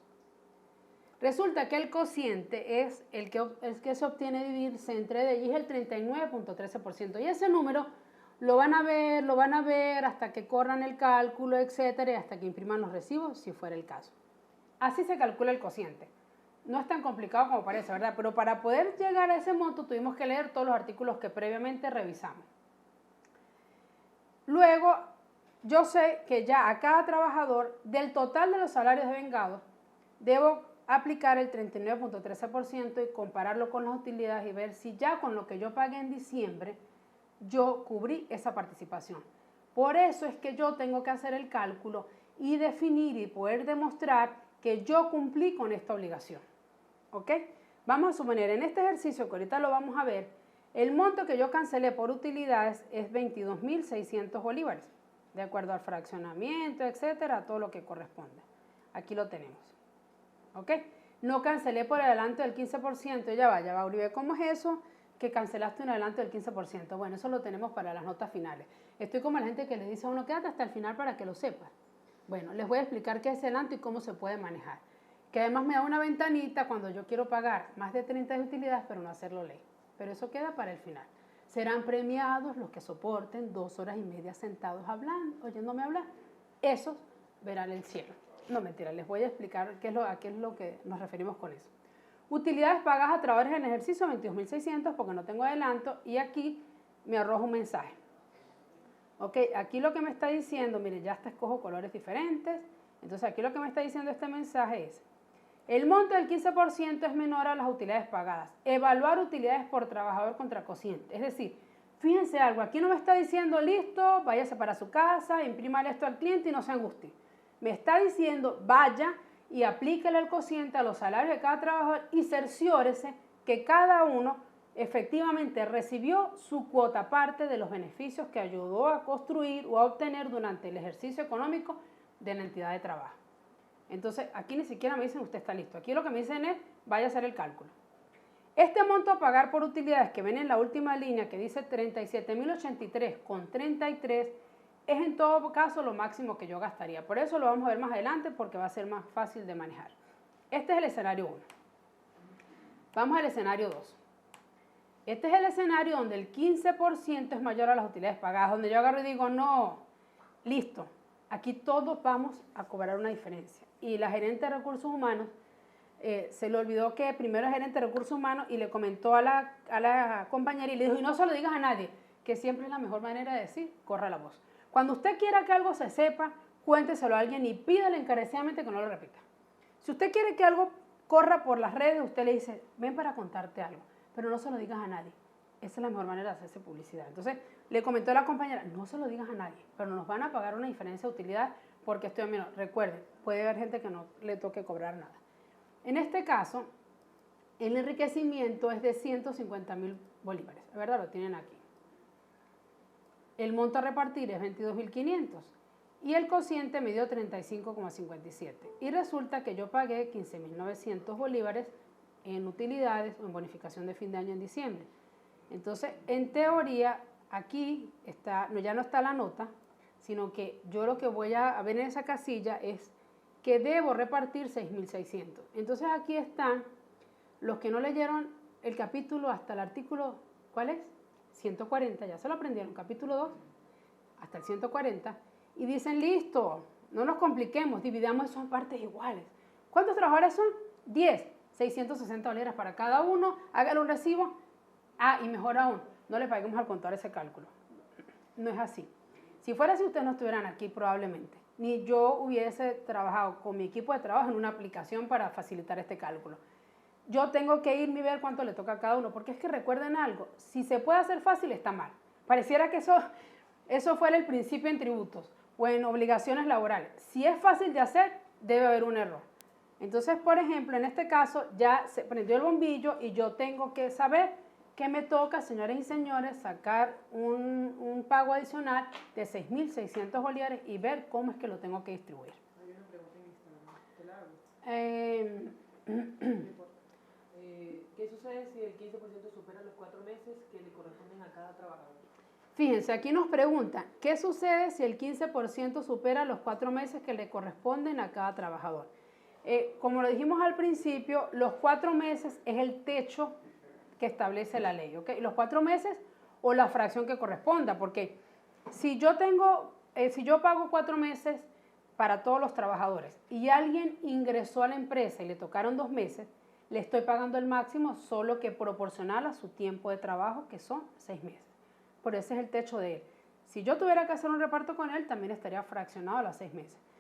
Resulta que el cociente es el que se obtiene dividirse entre D y es el 39.13%. Y ese número lo van a ver hasta que corran el cálculo, etcétera, y hasta que impriman los recibos, si fuera el caso. Así se calcula el cociente. No es tan complicado como parece, ¿verdad? Pero para poder llegar a ese monto tuvimos que leer todos los artículos que previamente revisamos. Luego, yo sé que ya a cada trabajador, del total de los salarios devengados, debo aplicar el 39.13% y compararlo con las utilidades y ver si ya con lo que yo pagué en diciembre, yo cubrí esa participación. Por eso es que yo tengo que hacer el cálculo y definir y poder demostrar que yo cumplí con esta obligación. ¿Ok? Vamos a suponer, en este ejercicio que ahorita lo vamos a ver, el monto que yo cancelé por utilidades es 22.600 bolívares, de acuerdo al fraccionamiento, etcétera, todo lo que corresponde. Aquí lo tenemos. ¿Ok? No cancelé por adelanto del 15%, ya va, Uribe, ¿cómo es eso? Que cancelaste un adelanto del 15%. Bueno, eso lo tenemos para las notas finales. Estoy como la gente que le dice a uno, quédate hasta el final para que lo sepas. Bueno, les voy a explicar qué es adelanto y cómo se puede manejar. Que además me da una ventanita cuando yo quiero pagar más de 30 de utilidades, pero no hacerlo ley. Pero eso queda para el final. Serán premiados los que soporten 2 horas y media sentados hablando, oyéndome hablar. Esos verán el cielo. No, mentira, les voy a explicar a qué es lo que nos referimos con eso. Utilidades pagadas a través del ejercicio, 22.600 porque no tengo adelanto, y aquí me arroja un mensaje. Ok, aquí lo que me está diciendo, miren, ya hasta escojo colores diferentes, entonces aquí lo que me está diciendo este mensaje es, el monto del 15% es menor a las utilidades pagadas. Evaluar utilidades por trabajador contra cociente, es decir, fíjense algo, aquí no me está diciendo, listo, váyase para su casa, imprímale esto al cliente y no se angustie. Me está diciendo, vaya y aplíquele el cociente a los salarios de cada trabajador y cerciórese que cada uno efectivamente recibió su cuota parte de los beneficios que ayudó a construir o a obtener durante el ejercicio económico de la entidad de trabajo. Entonces, aquí ni siquiera me dicen, usted está listo. Aquí lo que me dicen es, vaya a hacer el cálculo. Este monto a pagar por utilidades que ven en la última línea, que dice 37.083,33, es en todo caso lo máximo que yo gastaría. Por eso lo vamos a ver más adelante, porque va a ser más fácil de manejar. Este es el escenario 1. Vamos al escenario 2. Este es el escenario donde el 15% es mayor a las utilidades pagadas, donde yo agarro y digo, no, listo, aquí todos vamos a cobrar una diferencia. Y la gerente de recursos humanos se le olvidó que primero es gerente de recursos humanos y le comentó a la compañera y le dijo, y no se lo digas a nadie, que siempre es la mejor manera de decir, corra la voz. Cuando usted quiera que algo se sepa, cuénteselo a alguien y pídale encarecidamente que no lo repita. Si usted quiere que algo corra por las redes, usted le dice, ven para contarte algo, pero no se lo digas a nadie. Esa es la mejor manera de hacerse publicidad. Entonces, le comentó a la compañera, no se lo digas a nadie, pero nos van a pagar una diferencia de utilidad porque estoy menos. Recuerden, puede haber gente que no le toque cobrar nada. En este caso, el enriquecimiento es de 150.000 bolívares, ¿verdad? Lo tienen aquí. El monto a repartir es 22.500 y el cociente me dio 35,57. Y resulta que yo pagué 15.900 bolívares en utilidades o en bonificación de fin de año en diciembre. Entonces, en teoría, aquí está, ya no está la nota, sino que yo lo que voy a ver en esa casilla es que debo repartir 6.600. Entonces, aquí están los que no leyeron el capítulo hasta el artículo, ¿cuál es? 140, ya se lo aprendieron, capítulo 2, hasta el 140, y dicen, listo, no nos compliquemos, dividamos eso en partes iguales. ¿Cuántos trabajadores son? 10, 660 bolívares para cada uno, hágale un recibo. Ah, y mejor aún, no le paguemos al contador ese cálculo. No es así. Si fuera así, ustedes no estuvieran aquí probablemente. Ni yo hubiese trabajado con mi equipo de trabajo en una aplicación para facilitar este cálculo. Yo tengo que irme y ver cuánto le toca a cada uno, porque es que recuerden algo, si se puede hacer fácil, está mal. Pareciera que eso fuera el principio en tributos o en obligaciones laborales. Si es fácil de hacer, debe haber un error. Entonces, por ejemplo, en este caso ya se prendió el bombillo y yo tengo que saber que me toca, señores y señores, sacar un pago adicional de 6.600 bolívares y ver cómo es que lo tengo que distribuir. Hay una pregunta en Instagram, ¿te la hago? ¿Qué sucede si el 15% supera los 4 meses que le corresponden a cada trabajador? Fíjense, aquí nos preguntan, ¿qué sucede si el 15% supera los 4 meses que le corresponden a cada trabajador? Como lo dijimos al principio, los 4 meses es el techo que establece la ley, ¿ok? Los 4 meses o la fracción que corresponda, porque si yo pago 4 meses para todos los trabajadores y alguien ingresó a la empresa y le tocaron 2 meses, le estoy pagando el máximo solo que proporcional a su tiempo de trabajo, que son 6 meses. Por eso es el techo de él. Si yo tuviera que hacer un reparto con él, también estaría fraccionado a los 6 meses.